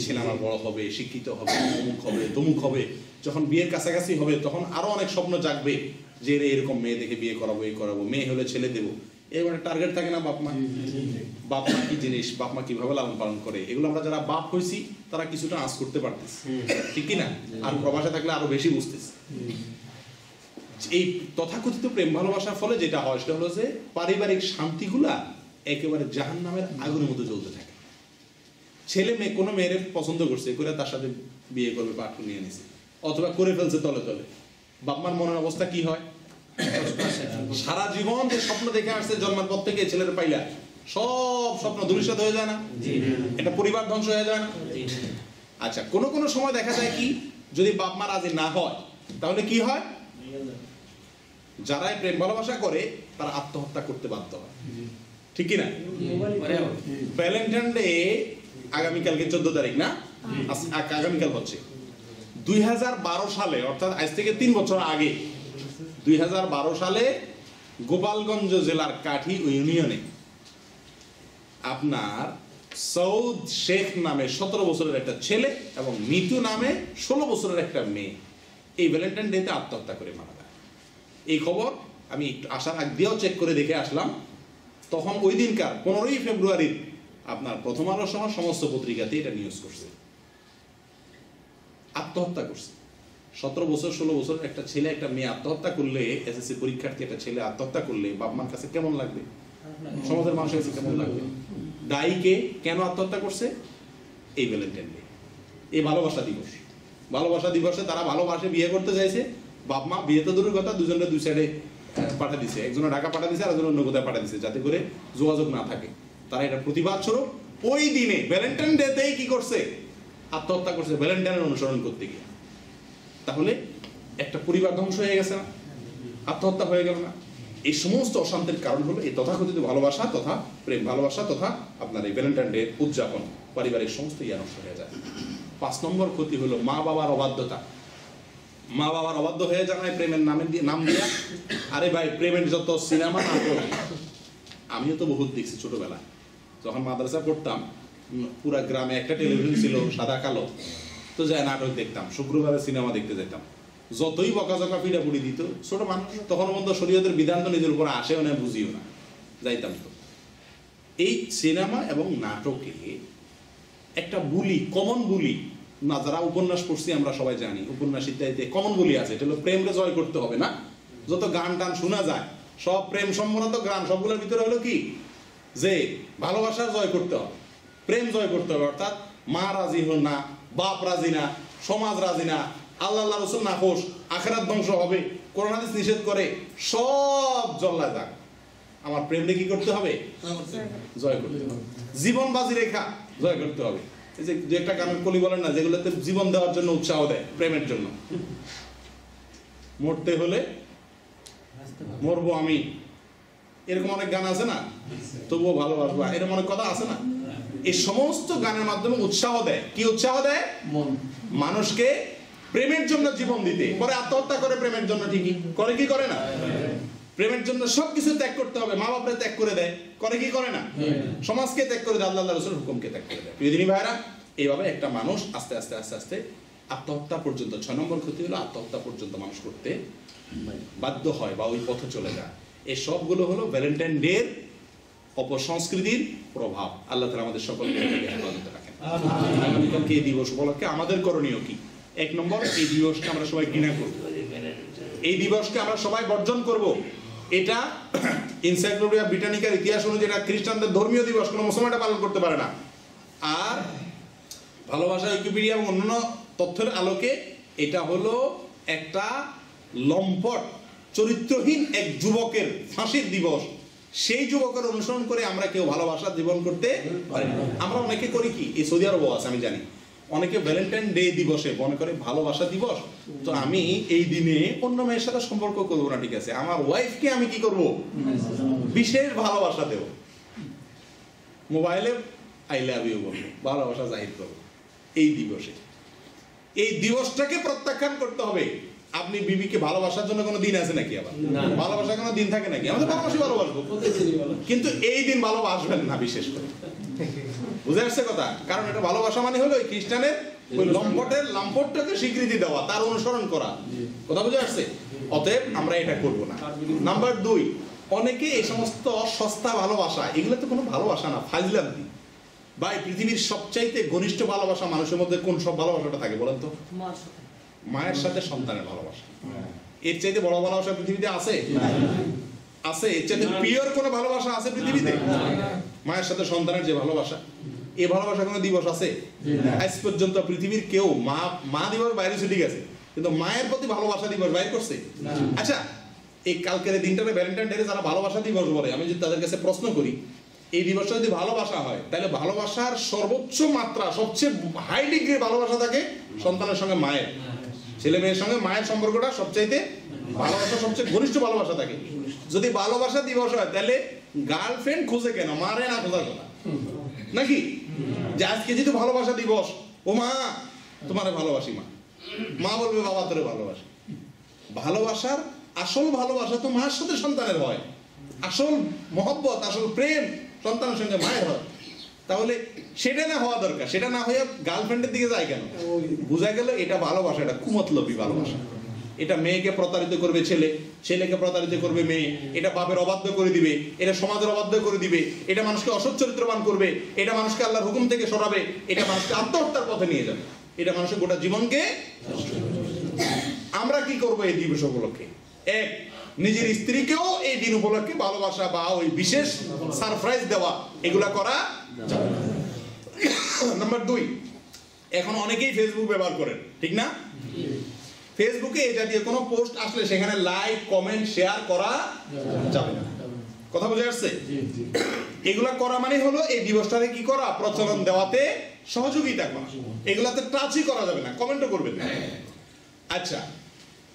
ছেলে আমার বড় হবে, শিক্ষিত হবে, অমুক হবে, তমুক হবে। যখন বিয়ের কাছাকাছি হবে, তখন আরো অনেক স্বপ্ন জাগবে, যে এরকম মেয়ে দেখে বিয়ে করাবো, এই করাবো, মেয়ে হলে ছেলে দেবো। এবারে টার্গেট থাকে না বাপ মা? বাপ মা কি জিনিস, বাপ মা কিভাবে লালন পালন করে, এগুলো আমরা যারা বাপ হয়েছি তারা কিছুটা আঁচ করতে পারতেছি, ঠিক কিনা? আর প্রবাসে থাকলে আরো বেশি বুঝতেছি। এই তথাকথিত প্রেম ভালোবাসার ফলে যেটা হয় সেটা হলো যে পারিবারিক শান্তিগুলা একেবারে জাহান্নামের আগুনের মতো জ্বলতে থাকে। ছেলে মেয়ে কোনো মেয়ের পছন্দ করছে করে তার সাথে বিয়ে করবে বা আটকে নিয়ে নিছে, অথবা করে ফেলছে তলে তলে, বাপমার মনের অবস্থা কি হয়? সারা জীবন যে স্বপ্ন দেখে আসছে জন্মের পর থেকে ছেলের পাইলা, সব স্বপ্ন ধূলিসাৎ হয়ে যায় না? এটা পরিবার ধ্বংস হয়ে যায় না? আচ্ছা, কোন কোন সময় দেখা যায় কি, যদি বাপ মা রাজি না হয় তাহলে কি হয়? যারাই প্রেম ভালোবাসা করে তারা আত্মহত্যা করতে বাধ্য হয়, ঠিক কি না? ভ্যালেন্টাইন ডে আগামীকালকে 14 তারিখ না? আগামীকাল হচ্ছে 2012 সালে, অর্থাৎ আজ থেকে 3 বছর আগে 2012 সালে গোপালগঞ্জ জেলার কাঠি ইউনিয়নে আপনার সৌদ শেখ নামে 17 বছরের একটা ছেলে এবং মিতু নামে 16 বছরের একটা মেয়ে এই ভ্যালেন্টাইন ডেতে আত্মহত্যা করে মারা যায়। এই খবর আমি একটু আসার আগ দিয়েও চেক করে দেখে আসলাম। তখন ওই দিনকার 15ই ফেব্রুয়ারির আপনার প্রথম আলোর সময় সমস্ত পত্রিকাতে এটা নিউজ করছে। আত্মহত্যা করছে 17 বছর 16 বছরের একটা ছেলে একটা মেয়ে আত্মহত্যা করলে, এসএসসি পরীক্ষার্থী একটা ছেলে আত্মহত্যা করলে বাপ মার কাছে কেমন লাগবে, সমাজের মানুষের কাছে কেমন লাগবে? দায়ীকে কেন আত্মহত্যা করছে? এই ভ্যালেন্টাইন ডে, এই ভালোবাসা দিবস। ভালোবাসা দিবসে তারা ভালোবাসে বিয়ে করতে চাইছে, বাপ মা বিয়ে তো দূরের কথা, দুজনে দুই সাইডে পাঠা দিছে, একজনে ঢাকা পাঠা দিছে আর একজন অন্য কোথায় পাঠা দিছে, যাতে করে যোগাযোগ না থাকে। তারা এটা প্রতিবাদ স্বরূপ ওই দিনে ভ্যালেন্টাইন ডেতেই কি করছে? আত্মহত্যা করছে, ভ্যালেন্টাইনের অনুসরণ করতে গিয়ে। তাহলে একটা পরিবার ধ্বংস হয়ে গেছে না? আত্মহত্যা হয়ে গেল না? এই সমস্ত অশান্তির কারণ হলো এই তথাকথিত ভালোবাসা তথা প্রেম ভালোবাসা তথা আপনার এই ভ্যালেন্টাইন ডে উদযাপন, পারিবারিক সমস্ত ইয়া নষ্ট হয়ে যায়। 5 নম্বর ক্ষতি হলো মা বাবার অবাধ্যতা। মা বাবার অবাধ্য হয়ে যায় প্রেমের নাম দিয়া। আরে ভাই, প্রেমের যত সিনেমা নাটক আমিও তো বহুত দেখছি ছোটবেলায়, যখন মাদ্রাসা পড়তাম পুরা গ্রামে একটা টেলিভিশন ছিল সাদা কালো, তো যাই নাটক দেখতাম, শুক্রবারে সিনেমা দেখতে যেতাম। যতই বকাঝকা পিড়াপুড়ি দিত, ছোট মানুষ তখন মধ্যে শরীয়তের বিধান তো নিজের উপর আসেও না, বুঝিও না, যাইতাম তো। এই সিনেমা এবং নাটকে একটা বুলি, কমন বুলি, না যারা উপন্যাস পড়ছি আমরা সবাই জানি, উপন্যাস ইত্যাদিতে কমন বুলি আছে, এটা হলো প্রেমকে জয় করতে হবে না? যত গান টান শোনা যায় সব প্রেম সম্বন্ধ গান, সবগুলোর ভিতরে হলো কি যে ভালোবাসা জয় করতে হবে, প্রেম জয় করতে হবে। অর্থাৎ মা রাজি হন না, বাপ রাজি না, সমাজ রাজি না, আল্লাহ রসুল না খোশ, আখেরাত ধ্বংস হবে, কোরআন হাদিস নিষেধ করে, সব জল্লায় যাক। আমার প্রেমকে কি করতে হবে? জয় করতে হবে। জীবন বাজি রেখা জয় করতে হবে। এই যে দু একটা গানের কলি বলেন না, যেগুলোতে জীবন দেওয়ার জন্য উৎসাহ দেয়, প্রেমের জন্য। মরতে হলে মরবো আমি, এরকম অনেক গান আছে না? তবুও ভালোবাসবো, এরকম অনেক কথা আছে না? এই সমস্ত গানের মাধ্যমে উৎসাহ দেয়। কি উৎসাহ দেয়? মানুষকে প্রেমের জন্য জীবন দিতে। পরে আত্মহত্যা করে প্রেমের জন্য, ঠিকই করে কি করে না? প্রেমের জন্য সবকিছু ত্যাগ করতে হবে। মা বাপরে ত্যাগ করে দেয়, করে কি করে না? সমাজকে ত্যাগ করে দেয়, আল্লাহ রাসূলের হুকুমকে ত্যাগ করে দেয়। প্রিয় দিনী ভাইরা, এইভাবে একটা মানুষ আস্তে আস্তে আস্তে আস্তে আত্মহত্যা পর্যন্ত, 6 নম্বর ক্ষতি হলো আত্মহত্যা পর্যন্ত মানুষ করতে বাধ্য হয় বা ওই পথে চলে যায়। এই সবগুলো হলো ভ্যালেন্টাইন ডের অপসংস্কৃতির প্রভাব। আল্লাহ তাআলা আমাদের সকলকে হেফাজত রাখেন। আগামীকালকে এই দিবস উপলক্ষে আমাদের করণীয় কি? 1 নম্বর, এই দিবসকে আমরা সবাই ঘৃণা করব, এই দিবসকে আমরা সবাই বর্জন করব। এটা এনসাইক্লোপিডিয়া ব্রিটানিকার ইতিহাস অনুযায়ী এটা খ্রিস্টানদের ধর্মীয় দিবস, কোনো মুসলমান এটা পালন করতে পারে না। আর ভালোবাসা উইকিপিডিয়া এবং অন্যান্য তথ্যের আলোকে এটা হলো একটা লম্পট চরিত্রহীন এক যুবকের ফাঁসির দিবস। সেই যুবকের অনুসরণ করে আমরা কেউ ভালোবাসা জীবন করতে পারি না। আমরা অনেকে করি কি, এই সৌদি আরবও আছে আমি জানি, অনেকে ভ্যালেন্টাইন ডে দিবসে মনে করে ভালোবাসা দিবস, তো আমি এই দিনে অন্য মেয়ের সাথে সম্পর্ক করবো না, ঠিক আছে, আমার ওয়াইফকে আমি কি করব? বিশেষ ভালোবাসা দেব, মোবাইলে আই লাভ ইউ বলবো, ভালোবাসা জাহির করবো এই দিবসে। এই দিবসটাকে প্রত্যাখ্যান করতে হবে। আপনি বিবিকে ভালোবাসার জন্য কোনো দিন আছে নাকি? আবার ভালোবাসার কোনো দিন থাকে নাকি? আমাদের ভালোবাসবো, কিন্তু এই দিন ভালোবাসবেন না বিশেষ করে। বুঝে আসছে কথা? কারণ এটা ভালোবাসা মানে হলো খ্রিস্টানের ওই লম্পটটাকে স্বীকৃতি দেওয়া, তার অনুসরণ করা। কথা বুঝে আসছে? অতএব আমরা এটা করব না। নাম্বার 2, অনেকে এই সমস্ত সস্তা ভালোবাসা, এগুলো তো কোনো ভালোবাসা না, ফাজলামি। ভাই, পৃথিবীর সবচাইতে ঘনিষ্ঠ ভালোবাসা মানুষের মধ্যে কোন সব ভালোবাসাটা থাকে বলেন তো? মায়ের সাথে সন্তানের ভালোবাসা। এর চাইতে বড় ভালোবাসা পৃথিবীতে আছে? আছে? এর চাইতে পিওর কোনো ভালোবাসা আছে পৃথিবীতে? মায়ের সাথে সন্তানের যে ভালোবাসা, এই ভালোবাসা কোনো দিবস আছে? আজ পর্যন্ত পৃথিবীর কেউ মা দিবস বাইরে ঠিক আছে, কিন্তু মায়ের প্রতি ভালোবাসা দিবস বাইর করছে? আচ্ছা, এই কালকের দিনটাকে ভ্যালেন্টাইন ডে যারা ভালোবাসা দিবস বলে, আমি যদি তাদের কাছে প্রশ্ন করি, এই দিবসটা যদি ভালোবাসা হয়, তাহলে ভালোবাসার সর্বোচ্চ মাত্রা, সবচেয়ে হাই ডিগ্রি ভালোবাসা থাকে সন্তানের সঙ্গে মায়ের, ছেলে মেয়ের সঙ্গে মায়ের সম্পর্কটা সবচাইতে ভালোবাসা, সবচেয়ে ঘনিষ্ঠ ভালোবাসা থাকে। যদি ভালোবাসা দিবস হয়, তাহলে গার্লফ্রেন্ড খুঁজে কেন, মারে না খোঁজার কথা নাকি? যে আজকে যেহেতু ভালোবাসা দিবস, ও মা তোমারে ভালোবাসি, মা বলবে বাবা তোরে ভালোবাসি। ভালোবাসার আসল ভালোবাসা তো মার সাথে সন্তানের হয়, আসল মহব্বত, আসল প্রেম সন্তানের সঙ্গে মায়ের হয়। তাহলে সেটা না হওয়া দরকার, সেটা না হয়ে গার্লফ্রেন্ডের দিকে যায় কেন? বোঝা গেল এটা ভালোবাসা, এটা কুমতলবী ভালোবাসা। এটা মেয়েকে প্রতারিত করবে ছেলে, ছেলেকে প্রতারিত করবে মেয়ে, এটা বাপের অবাধ্য করে দিবে, এটা সমাজের অবাধ্য করে দিবে, এটা মানুষকে অসৎ চরিত্রবান করবে, এটা মানুষকে আল্লাহর হুকুম থেকে সরাবে, এটা মানুষকে আত্মহত্যার পথে নিয়ে যাবে, এটা মানুষের গোটা জীবনকে। আমরা কি করবো এই দিবস উপলক্ষে? এক, নিজের স্ত্রীকেও এই দিন উপলক্ষে ভালোবাসা বা ওই বিশেষ সারপ্রাইজ দেওয়া, এগুলা করা। নাম্বার 2, এখন অনেকেই ফেসবুক ব্যবহার করেন, ঠিক না? ফেসবুকে এই জাতীয় কোনো পোস্ট আসলে সেখানে লাইক, কমেন্ট, শেয়ার করা যাবে না। কথা বোঝা যাচ্ছে? এগুলা করা মানে হলো এই দিবসটাকে কি করা, প্রচলন দেওয়াতে সহযোগিতা করা। এগুলাতে টাচই করা যাবে না, কমেন্টও করবেন না। আচ্ছা,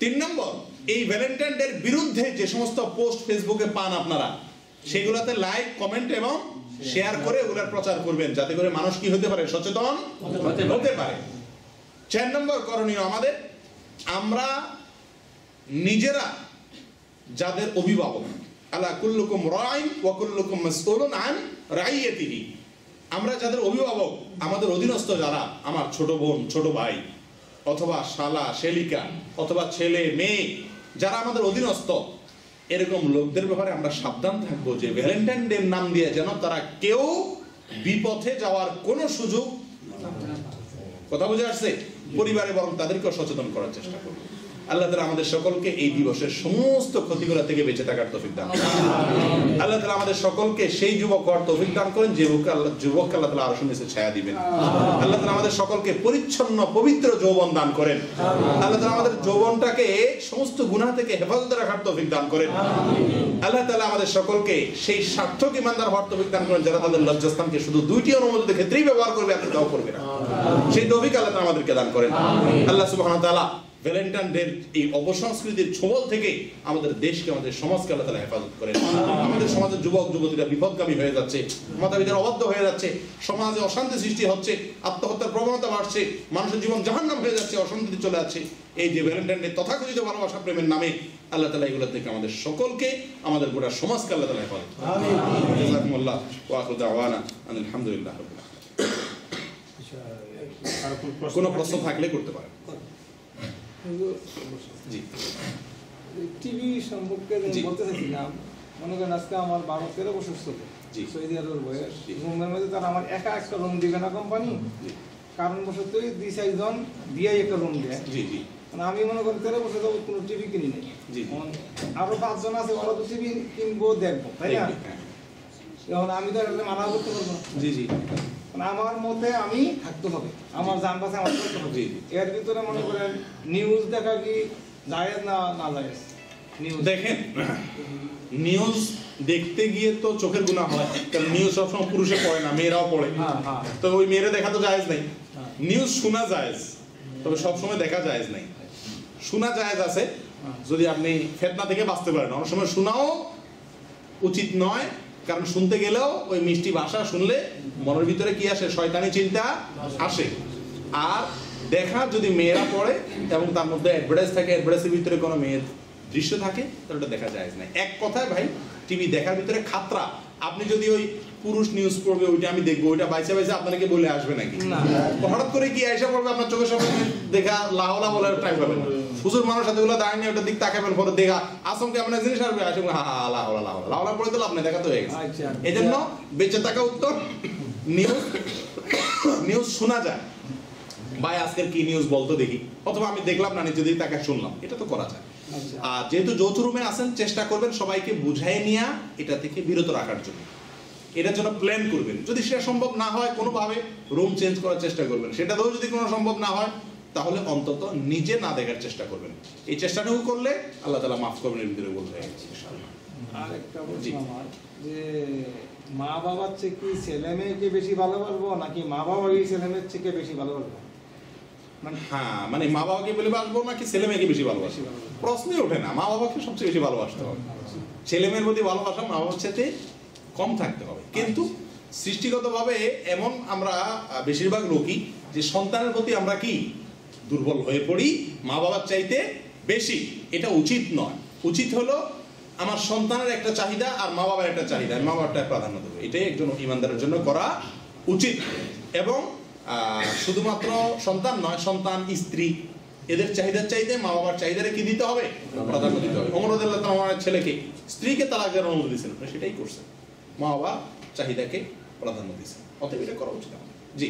3 নম্বর, এই ভ্যালেন্টাইন ডের বিরুদ্ধে যে সমস্ত পোস্ট ফেসবুকে পান আপনারা, সেগুলাতে লাইক, কমেন্ট এবং শেয়ার করে ওগুলার প্রচার করবেন, যাতে করে মানুষ কি হতে পারে, সচেতন হতে পারে। 4 নম্বর করণীয় আমাদের, আমরা নিজেরা যাদের অভিভাবক, আলা কুল্লুকুম রাইন ওয়া কুল্লুকুম মাসউলুন আন রাইয়াতিহি, আমরা যাদের অভিভাবক, আমাদের অধীনস্থ যারা, আমার ছোট বোন, ছোট ভাই, অথবা শালা, শেলিকা, অথবা ছেলে, মেয়ে, যারা আমাদের অধীনস্থ, এরকম লোকদের ব্যাপারে আমরা সাবধান থাকবো যে ভ্যালেন্টাইন ডে নাম দিয়ে যেন তারা কেউ বিপথে যাওয়ার কোনো সুযোগ। কথা বুঝে আসছে? পরিবারে বরং তাদেরকেও সচেতন করার চেষ্টা করবো। আল্লাহ তাআলা আমাদের সকলকে এই দিবসের সমস্ত ক্ষতিগুলো থেকে বেঁচে থাকার তৌফিক দান করেন। আল্লাহ তাআলা আমাদের সকলকে সেই যুবক হওয়ার তৌফিক দান করেন যে যুবককে আল্লাহ তাআলা আরশের নিচে ছায়া দিবেন। আল্লাহ তাআলা আমাদের সকলকে পরিচ্ছন্ন পবিত্র যৌবন দান করেন। আল্লাহ তাআলা আমাদের যৌবনটাকে সমস্ত গুনাহ থেকে হেফাজতে রাখার তৌফিক দান করেন। আল্লাহ তাআলা আমাদের সকলকে সেই সার্থক ঈমানদার হওয়ার তৌফিক দান করেন যারা তাদের লজ্জাস্থানকে শুধু 2টি অনুমোদিত ক্ষেত্রেই ব্যবহার করবে, আর তাও করবে না। সেই তৌফিক আল্লাহ তাআলা আমাদেরকে দান করেন। আল্লাহ সুবহানাহু ওয়া তাআলা ভ্যালেন্টাইন ডে এই অপসংস্কৃতির ছোবল থেকে আমাদের দেশকে, আমাদের সমাজকে আল্লাহ তাআলা হেফাজত করেন। আমাদের সমাজের যুবক যুবতীরা বিপদগামী হয়ে যাচ্ছে, মাতাপিতার অবাধ্য হয়ে যাচ্ছে, সমাজে অশান্তি সৃষ্টি হচ্ছে, আত্মহত্যার প্রবণতা বাড়ছে, মানুষের জীবন জাহান্নাম হয়ে যাচ্ছে, অশান্তি চলে যাচ্ছে। এই যে ভ্যালেন্টাইন ডে তথাকথিত ভালোবাসা প্রেমের নামে, আল্লাহ তাআলা এগুলো থেকে আমাদের সকলকে, আমাদের গোটা সমাজকে আল্লাহ তাআলা হেফাজত করেন। আমিন। জাযাকুমুল্লাহ ওয়া আখিরু দাওয়ানা আলহামদুলিল্লাহ রাব্বিল আলামিন। কোনো প্রশ্ন থাকলে করতে পারেন। জি, টিভি সম্পর্কে বলতে চাইছিলাম, মনে করেন আজকে আমার 12-13 বছর ছিল, সৌদি আরবের বয়স, রুমের মধ্যে তারা আমার একা একটা রুম দিবে না কোম্পানি, কারণবশতই 2-4 জন দিয়ে একটা রুম দেয়। আমি মনে করি 13 বছর যাবত কোনো টিভি কিনি নাই, আরো 5 জন আছে, ওরা তো টিভি কিনবো, দেখবো, তাই না? এখন আমি তো মানা করতে পারবো না। জি জি, আমার মতে আমি থাকতে হবে, আমার জান বাঁচা আমার থাকতে হবে। এর ভিতরে মনে করেন নিউজ দেখা কি জায়েজ না না জায়েজ? দেখেন, নিউজ দেখতে গিয়ে তো চোখের গুনাহ হয়, কারণ নিউজ সবসময় পুরুষে পড়ে না, মেয়েরাও পড়ে, তো ওই মেয়েরা দেখা তো জায়েজ নাই। নিউজ শোনা জায়েজ, তবে সবসময় দেখা জায়েজ নাই। শোনা জায়েজ আছে যদি আপনি ফিতনা থেকে বাঁচতে পারেন। অনেক সময় শোনাও উচিত নয়, কারণ শুনতে গেলেও ওই মিষ্টি ভাষা শুনলে মনের ভিতরে কি আসে, শয়তানি চিন্তা আসে। আর দেখা যদি মেয়েরা পড়ে এবং তার মধ্যে অ্যাডভার্টাইজ থাকে, অ্যাডভার্টাইজের ভিতরে কোনো মেয়ের দৃশ্য থাকে, তাহলে ওটা দেখা যায় না। এক কথায় ভাই, টিভি দেখার ভিতরে খাতরা। আপনি যদি ওই পুরুষ নিউজ পড়বে, ওইটা আমি দেখবো, ওইটা বাইসে বাইসে আপনাকে বলে আসবে নাকি? হঠাৎ করে কি আয়সা পড়বে আপনার চোখের সামনে, দেখা লাহলা বলে ট্রাই করবেন। হুজুর মানুষ এতগুলো দাঁড়িয়ে নিয়ে ওটার দিক তাকাবেন, পরে দেখা আসমকে আপনার জিনিস আসবে, আসবে হা হা লাহলা লাহলা লাহলা পড়ে দিল, আপনি দেখা তো হয়ে গেছে। এই জন্য বেঁচে থাকা উত্তম। নিউজ শোনা যায়, ভাই আজকের কি নিউজ বলতো দেখি, অথবা আমি দেখলাম না, নিজে দিকে তাকে শুনলাম, এটা তো করা যায়। আর যেহেতু যৌথ রুমে আছেন, চেষ্টা করবেন সবাইকে বুঝাই নিয়ে এটা থেকে বিরত রাখার জন্য। এটার জন্য প্ল্যান করবেন। যদি সেটা সম্ভব না হয় কোনোভাবে রুম চেঞ্জ করার চেষ্টা করবেন। সেটাতেও যদি কোনো সম্ভব না হয় তাহলে অন্তত নিজে না দেখার চেষ্টা করবেন। এই চেষ্টাটুকু করলে আল্লাহ তাআলা মাফ করবেন, এর ভিতরে বলতে ইনশাআল্লাহ। আরেকটা প্রশ্ন আমার, যে মা বাবার চেয়ে কি ছেলে মেয়েকে বেশি ভালোবাসবো নাকি মা বাবাকে ছেলে মেয়ের থেকে বেশি ভালোবাসবো? হ্যাঁ, মানে মা বাবাকে বলে বাসবো নাকি ছেলে মেয়েকে বেশি ভালোবাসবো, প্রশ্নই ওঠে না। মা বাবাকে সবচেয়ে বেশি ভালোবাসতে হবে। ছেলে মেয়ের প্রতি ভালোবাসা মা বাবার সাথে কম থাকতে হবে। কিন্তু সৃষ্টিগতভাবে এমন আমরা বেশিরভাগ লোকই যে সন্তানের প্রতি আমরা কি দুর্বল হয়ে পড়ি মা বাবার চাইতে বেশি। এটা উচিত নয়। উচিত হলো আমার সন্তানের একটা চাহিদা আর মা বাবার একটা চাহিদা, মা বাবারটা প্রাধান্য দেবো। এটাই একজন ইমানদারের জন্য করা উচিত। এবং শুধুমাত্র সন্তান নয়, সন্তান, স্ত্রী, এদের চাহিদার চাইতে মা বাবার চাহিদারে কি দিতে হবে? প্রাধান্য দিতে হবে। ওমর রাদিয়াল্লাহু তাআলা আমার ছেলেকে স্ত্রীকে তালাক দেওয়ার অনুমতি দিয়েছেন, সেটাই করছেন, মা বাবার চাহিদাকে প্রাধান্য দিয়েছেন। অতএব এটা করা উচিত আমাদের। জি,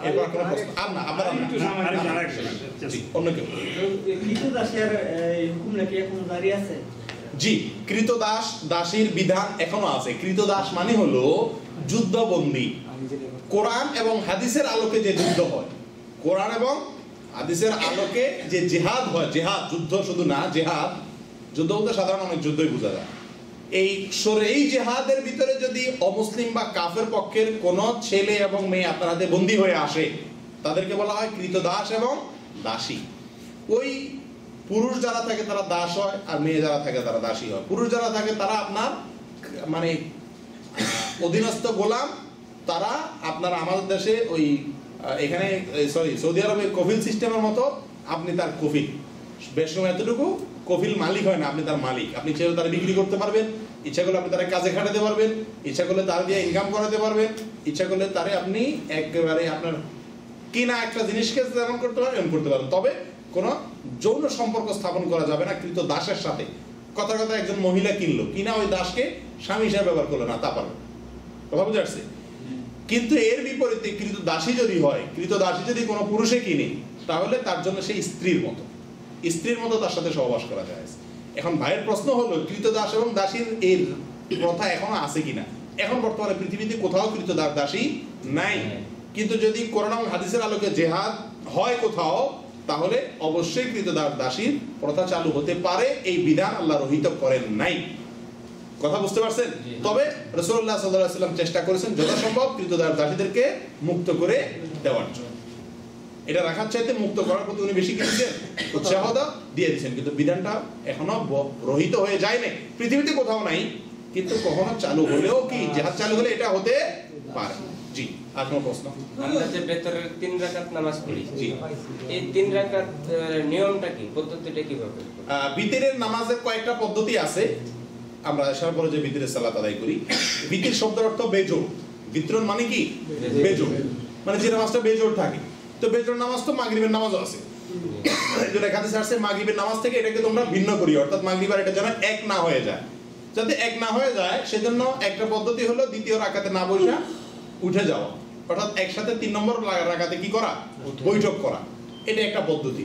এরপর কোনো প্রশ্ন? আর না, আপনার জি, অন্য কেউ? কৃতদাসের হুকুম নাকি এখন জারি আছে? জি, কৃতদাস দাসীর বিধান এখনো আছে। কৃতদাস মানে হলো যুদ্ধবন্দী। কোরআন এবং হাদিসের আলোকে যে যুদ্ধ হয়, কোরআন এবং হাদিসের আলোকে যে জিহাদ হয়, জিহাদ যুদ্ধ শুধু না, জিহাদ যুদ্ধ বলতে সাধারণ অনেক যুদ্ধই বোঝা যায়। এই জিহাদের ভিতরে যদি অমুসলিম বা কাফের পক্ষের কোন ছেলে এবং মেয়ে আপনার হাতে বন্দী হয়ে আসে, তাদেরকে বলা হয় কৃতদাস এবং দাসী। ওই পুরুষ যারা থাকে তারা দাস হয়, আর মেয়ে যারা থাকে তারা দাসী হয়। পুরুষ যারা থাকে তারা আপনার মানে অধীনস্থ গোলাম। তারা আপনার আমাদের দেশে ওই এখানে সৌদি আরবে কফিল সিস্টেমের মতো, আপনি তার কফিল। বেশ সময় এতটুকু কফিল মালিক হয় না, আপনি তার মালিক। আপনি ইচ্ছা করলে তারা বিক্রি করতে পারবেন, ইচ্ছা করলে আপনি তারা কাজে খাটাতে পারবেন, ইচ্ছা করলে তার দিয়ে ইনকাম করাতে পারবেন, ইচ্ছা করলে তারে আপনি একেবারে আপনার কিনা একটা জিনিসকে যেমন করতে পারেন এমন করতে পারেন। তবে কোনো যৌন সম্পর্ক স্থাপন করা যাবে না কৃত দাসের সাথে। কথা কথা একজন মহিলা কিনলো, কিনা ওই দাসকে স্বামী হিসেবে ব্যবহার করলো না, তা পারবে। কথা বুঝে আসছে? কিন্তু এর বিপরীতে কৃত দাসী যদি হয়, কৃত দাসী যদি কোনো পুরুষে কিনে, তাহলে তার জন্য সেই স্ত্রীর মতো তার সাথে সহবাস করা যায়। এখন ভাইয়ের প্রশ্ন হলো, কৃত দাস এবং দাসীর এর প্রথা এখনো আছে কিনা? এখন বর্তমানে পৃথিবীতে কোথাও কৃত দাসী নাই। কিন্তু যদি কোরআন এবং হাদিসের আলোকে জিহাদ হয় কোথাও, তাহলে অবশ্যই কৃত দাসীর প্রথা চালু হতে পারে। এই বিধান আল্লাহ রহিত করেন নাই। কথা বুঝতে পারছেন? তবে রাসূলুল্লাহ সাল্লাল্লাহু আলাইহি ওয়াসাল্লাম চেষ্টা করেছেন যথাসম্ভব কৃত দাসীদেরকে মুক্ত করে দেওয়ার জন্য। এটা রাখার চাইতে মুক্ত করার প্রতি উনি বেশি দিয়েছেন, উৎসাহ দিয়ে দিয়েছেন। কিন্তু বিধানটা এখনো রহিত হয়ে যায় নাই, পৃথিবীতে কোথাও নাই। কিন্তু কখনো চালু হলেও কি জিহাদ চালু হলে এটা হতে পারে। জি, আর কোনো প্রশ্ন? আমরা যে বেতরের 3 রাকাত নামাজ পড়ি, জি, এই 3 রাকাত নিয়মটা কি, পদ্ধতিটা কিভাবে? বিতরের নামাজের কয়েকটা পদ্ধতি আছে। আমরা এসার পরে যে বিতরের সালাত আদায় করি, বিতর শব্দের অর্থ বেজোড়। বিতরণ মানে কি? বেজোড়, মানে যে নামাজটা বেজোড় থাকে। তো বেজোড় নামাজ তো মাগরিবের নামাজও আছে। যেটা হাদিসে আছে, মাগরিবের নামাজ থেকে এটাকে তোমরা ভিন্ন করি, অর্থাৎ মাগরিব আর এটা যেন এক না হয়ে যায়। যাতে এক না হয়ে যায় সেজন্য একটা পদ্ধতি হলো দ্বিতীয় রাকাতে না বসা উঠে যাওয়া, অর্থাৎ একসাথে 3 নম্বর রাকাতে কি করা? বৈঠক করা। এটা একটা পদ্ধতি।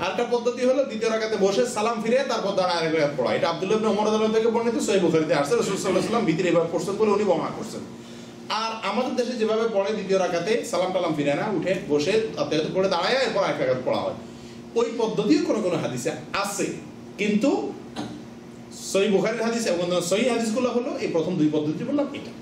আরেকটা পদ্ধতি হলো দ্বিতীয় রাকাতে বসে সালাম ফিরে তারপর দাঁড়া আরেক রাকাত পড়া। এটা আব্দুল্লাহ ইবনে ওমর রাদিয়াল্লাহু থেকে বর্ণিত, সহিহ বুখারীতে আছে। রাসূল সাল্লাল্লাহু আলাইহি ওয়াসাল্লাম বিতর এভাবে করছেন বলে উনি বর্ণনা করছেন। আর আমাদের দেশে যেভাবে পড়ে, দ্বিতীয় রাকাতে সালাম টালাম ফিরে না, উঠে বসে আত্তাহিয়াত পড়ে দাঁড়ায় এরপর আরেক রাকাত পড়া হয়। ওই পদ্ধতিও কোনো কোনো হাদিসে আছে, কিন্তু সহিহ বুখারীর হাদিস এবং সহিহ হাদিসগুলো হলো এই প্রথম দুই পদ্ধতি বললাম এটা।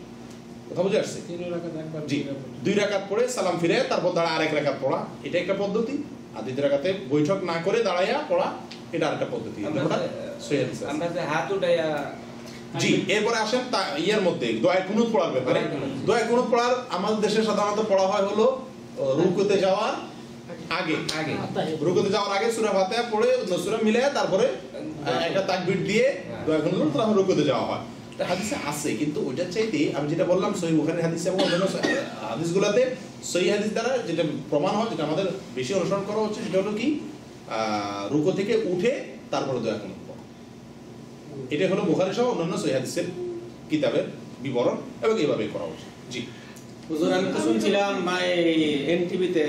কথা বুঝে আসছে? 3 রাকাত একবার, জি, 2 রাকাত পড়ে সালাম ফিরে তারপর দাঁড়া আরেক রাকাত পড়া, এটা একটা পদ্ধতি। আর দ্বিতীয় রাকাতে বৈঠক না করে দাঁড়ায়া পড়া, এটা আরেকটা পদ্ধতি। আমরা যে হাত উঠাইয়া, জি, এরপরে আসেন ইয়ার মধ্যে দোয়া কুনুত পড়ার ব্যাপারে। দোয়া কুনুত পড়ার আমাদের দেশে সাধারণত পড়া হয় হলো রুকুতে যাওয়ার আগে। রুকুতে যাওয়ার আগে সূরা ফাতিহা পড়ে সূরা মিলায়া তারপরে একটা তাকবীর দিয়ে দোয়া কুনুত তারপর রুকুতে যাওয়া হয়। হাদিসে আছে, কিন্তু ওইটার চাইতে আমি যেটা বললাম সহিহ বুখারীর হাদিস এবং অন্যান্য হাদিসগুলোতে সহিহ হাদিস দ্বারা যেটা প্রমাণ হয়, যেটা আমাদের বেশি অনুসরণ করা হচ্ছে, সেটা হলো কি রুকু থেকে উঠে তারপরে দোয়া কুনুত পড়া। এটা হলো বুখারী সহ অন্যান্য সহিহ হাদিসের কিতাবের বিবরণ, এবং এইভাবে করা উচিত। জি হুজুর, আমি তো শুনছিলাম এনটিভিতে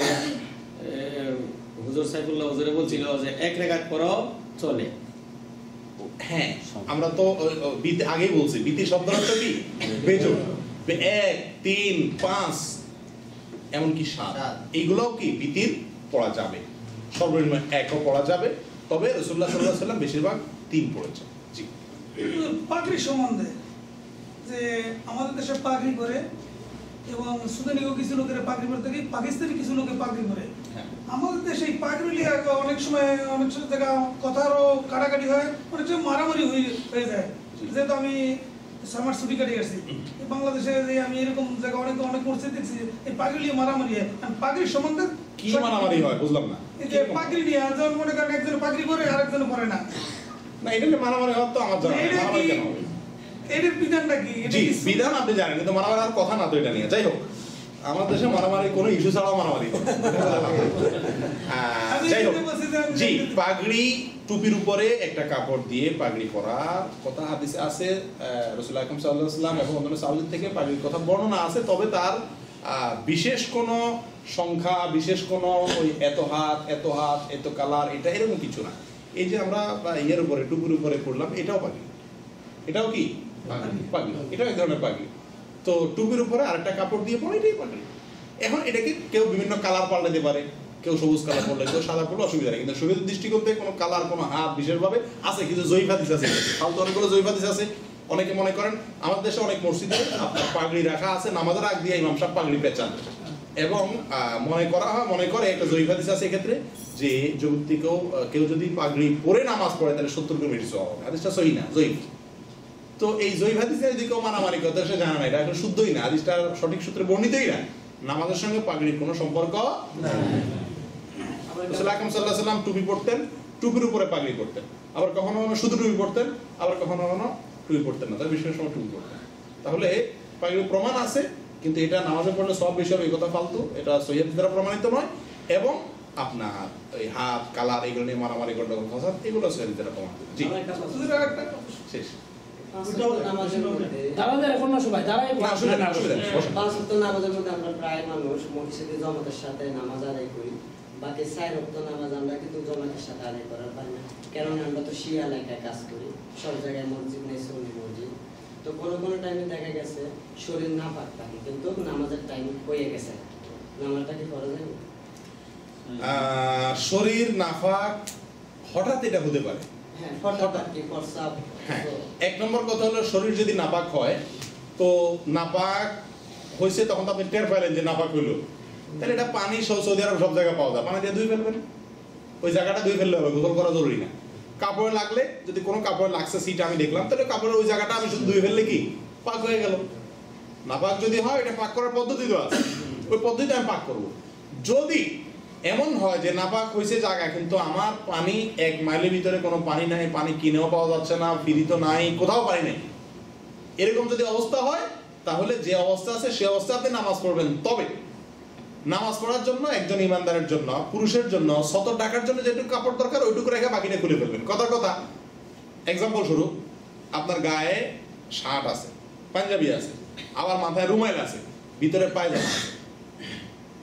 হুজুর সাইফুল্লাহ হুজুরে বলছিল যে 1 রাকাত পড়াও চলে। হ্যাঁ, আমরা তো আগেই বলছি বিতি শব্দের অর্থ কি? বেজোড়। 1, 3, 5 এমনকি 7 এইগুলোও কি বিতির পড়া যাবে, সর্বনিম্ন 1ও পড়া যাবে, তবে রাসূলুল্লাহ সাল্লাল্লাহু আলাইহি ওয়াসাল্লাম বেশিরভাগ 3 পড়েছেন। জি, পাগড়ি সম্বন্ধে যে আমাদের দেশে পাগড়ি করে এবং সুদানিও কিছু লোকের পাগড়ি পরে থাকে, পাকিস্তানি কিছু লোকে পাগড়ি পরে। আমাদের দেশে এই পাগড়ি লিয়ে অনেক সময় অনেক জায়গা কথারও কাটাকাটি হয়, অনেক সময় মারামারি হয়ে যায়। যেহেতু আমি সামার ছুটি কাটিয়ে আসছি বাংলাদেশে, যে আমি এরকম জায়গা অনেক মসজিদ দেখছি এই পাগড়ি নিয়ে মারামারি হয়। পাগড়ির সম্বন্ধে কি মারামারি হয় বুঝলাম না। এই যে পাগড়ি নিয়ে যেমন মনে করেন একজন পাগড়ি পরে আরেকজন পরে না, না এটা নিয়ে মারামারি হওয়ার তো আমার জানা নেই, মারামারি কেন হবে? এটার বিধানটা কি? জি, বিধান আপনি জানেন, কিন্তু মারামারি আর কথা না তো এটা নিয়ে। যাই হোক, আমাদের দেশে মারামারি কোনো ইস্যু ছাড়াও মারামারি হয়। যাই হোক, জি, পাগড়ি টুপির উপরে একটা কাপড় দিয়ে পাগড়ি পরার কথা হাদিসে আছে। রাসূলুল্লাহ আকরাম সাল্লাল্লাহু আলাইহি ওয়াসাল্লাম এবং অন্যান্য সাহাবীদের থেকে পাগড়ির কথা বর্ণনা আছে, তবে তার বিশেষ কোনো সংখ্যা, বিশেষ কোনো ওই এত হাত এত কালার, এটা এরকম কিছু না। এই যে আমরা ইয়ের উপরে টুপির উপরে পড়লাম, এটাও পাগড়ি, এটাও কি পাগড়ি, এটাও এক ধরনের পাগড়ি। তো টুপির উপরে আরেকটা কাপড় দিয়ে পরে এটাই পাগড়ি। এখন এটাকে কেউ বিভিন্ন কালার পাল্টাতে পারে, কেউ সবুজ কালার পরলে, কেউ সাদা পরলে অসুবিধা নেই, কিন্তু শরীরের দৃষ্টিকোণ থেকে কোনো কালার, কোনো হাত বিশেষভাবে আছে। কিছু জয়ীফ হাদিস আছে, ফালতু অনেকগুলো জয়ীফ হাদিস আছে। অনেকে মনে করেন আমাদের দেশে অনেক মসজিদে আপনার পাগড়ি রাখা আছে, নামাজের আগ দিয়ে ইমাম সাহেব পাগড়ি পেঁচান, এবং মনে করে একটা জয়ীফ হাদিস আছে এক্ষেত্রে যে যদি কেউ যদি পাগড়ি পরে নামাজ পড়ে তাহলে 70 গুণ বেশি সওয়াব হবে। হাদিসটা সহিহ না, জয়ীফ। তো এই জয়ীফ হাদিসে যদি কেউ মারামারি করে সে জানা না, এটা আসলে শুদ্ধই না, হাদিসটার সঠিক সূত্রে বর্ণিতই না। নামাজের সঙ্গে পাগড়ির কোনো সম্পর্ক নাই। রাসূলুল্লাহ আকরাম সাল্লাল্লাহু আলাইহি ওয়াসাল্লাম টুপি পরতেন, টুপির উপরে পাগড়ি পরতেন, আবার কখনো শুধু টুপি পরতেন, আবার কখনো টুপি পরতেন না, তবে বিশেষ সময় টুপি পরতেন। তাহলে পাগড়ির প্রমাণ আছে, কিন্তু এটা নামাজে পড়লে সব বেশি হবে এই কথা ফালতু, এটা সহিহ হাদিস দ্বারা প্রমাণিত নয়। এবং আপনার এই হাত কালার এগুলো নিয়ে মারামারি গন্ডগোল ফাসাদ এগুলো সহিহ হাদিস দ্বারা প্রমাণিত। জি, শেষ। দাঁড়াদের এখন না সবাই দাঁড়াই পাঁচ ওয়াক্ত নামাজের মধ্যে আমরা প্রায় মানুষ মসজিদে জামাতের সাথে নামাজ আদায় করি, বাকি 4 ওয়াক্ত নামাজ আমরা কিন্তু জামাতের সাথে আদায় করার পারি না, কারণ আমরা তো শিয়া এলাকায় কাজ করি, সব জায়গায় মসজিদ নেই, সুন্নি মসজিদ। তো কোনো টাইমে দেখা গেছে শরীর নাপাক থাকে, কিন্তু নামাজের টাইম হয়ে গেছে, নামাজটা কি করা যাবে? শরীর নাফাক হঠাৎ এটা হতে পারে। হ্যাঁ, হঠাৎ কি প্রস্রাব। হ্যাঁ, এক নম্বর কথা হলো শরীর যদি নাপাক হয়, তো নাপাক হয়েছে তখন তো আপনি টের পাইলেন যে নাপাক হইলো, তাহলে এটা পানি সৌদি আরব সব জায়গায় পাওয়া যায়, পানি দিয়ে ধুয়ে ফেলবেন, ওই জায়গাটা ধুয়ে ফেললে হবে, গোসল করা জরুরি না। কাপড়ে লাগলে, যদি কোনো কাপড়ে লাগছে সিট আমি দেখলাম, তাহলে কাপড়ের ওই জায়গাটা আমি শুধু ধুয়ে ফেললে কি পাক হয়ে গেল। নাপাক যদি হয়, এটা পাক করার পদ্ধতি তো আছে, ওই পদ্ধতিতে আমি পাক করব। যদি এমন হয় যে নাপাক হয়েছে জায়গা, কিন্তু আমার পানি 1 মাইলের ভিতরে কোনো পানি নাই, পানি কিনেও পাওয়া যাচ্ছে না, ফ্রি তো নাই, কোথাও পানি নেই, এরকম যদি অবস্থা হয়, তাহলে যে অবস্থা আছে সে অবস্থায় আপনি নামাজ পড়বেন। তবে নামাজ পড়ার জন্য একজন ইমানদারের জন্য, পুরুষের জন্য সতর ঢাকার জন্য যেটুকু কাপড় দরকার ওইটুকু রেখে বাকিটা খুলে ফেলবেন। কথা এক্সাম্পল স্বরূপ, আপনার গায়ে শার্ট আছে, পাঞ্জাবি আছে, আবার মাথায় রুমাইল আছে, ভিতরে পায়জামা আছে।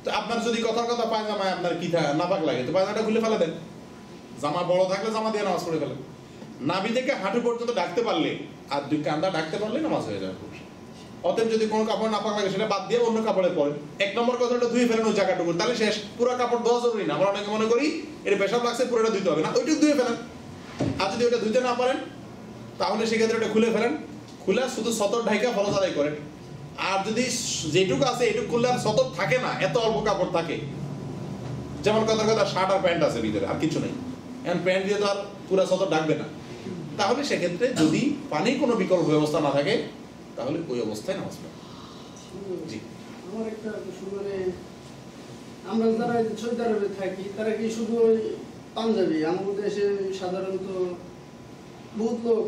তো আপনার যদি কথা পায়জামায় আপনার কি নাপাক লাগে, তো পায়জামাটা খুলে ফেলে দেন। জামা বড় থাকলে জামা দিয়ে নামাজ পড়ে ফেলেন। নাভি থেকে হাঁটু পর্যন্ত ঢাকতে পারলে আর 2 কাঁধা ঢাকতে পারলে নামাজ হয়ে যাবে। অতএব যদি কোনো কাপড় নাপাক লাগে সেটা বাদ দিয়ে অন্য কাপড়ে পরেন। 1 নম্বর কথাটা ধুয়ে ফেলেন ওই জায়গাটুকু, তাহলে শেষ। পুরো কাপড় ধোয়া জরুরি না। আমরা অনেকে মনে করি এটা পেশাব লাগছে পুরোটা ধুইতে হবে না, ওইটুকু ধুয়ে ফেলেন। আর যদি ওটা ধুইতে না পারেন তাহলে সেক্ষেত্রে ওটা খুলে ফেলেন, খুলে শুধু সতর ঢাইকা ফরজ আদায় করেন। আর যদি যেটুকু আছে এটুকু খুললে আর সতর থাকে না, এত অল্প কাপড় থাকে, যেমন কথা শার্ট আর প্যান্ট আছে ভিতরে, আর কিছু নেই, এখন প্যান্ট দিয়ে তো আর পুরো সতর ঢাকবে না, তাহলে সেক্ষেত্রে যদি পানির কোনো বিকল্প ব্যবস্থা না থাকে তাহলে ওই অবস্থায় নামাজ পড়া। জি, আমার একটা শুনে আমরা যারা সৌদি আরবে থাকি তারা কি শুধু ওই পাঞ্জাবি, আমাদের দেশে সাধারণত বহুত লোক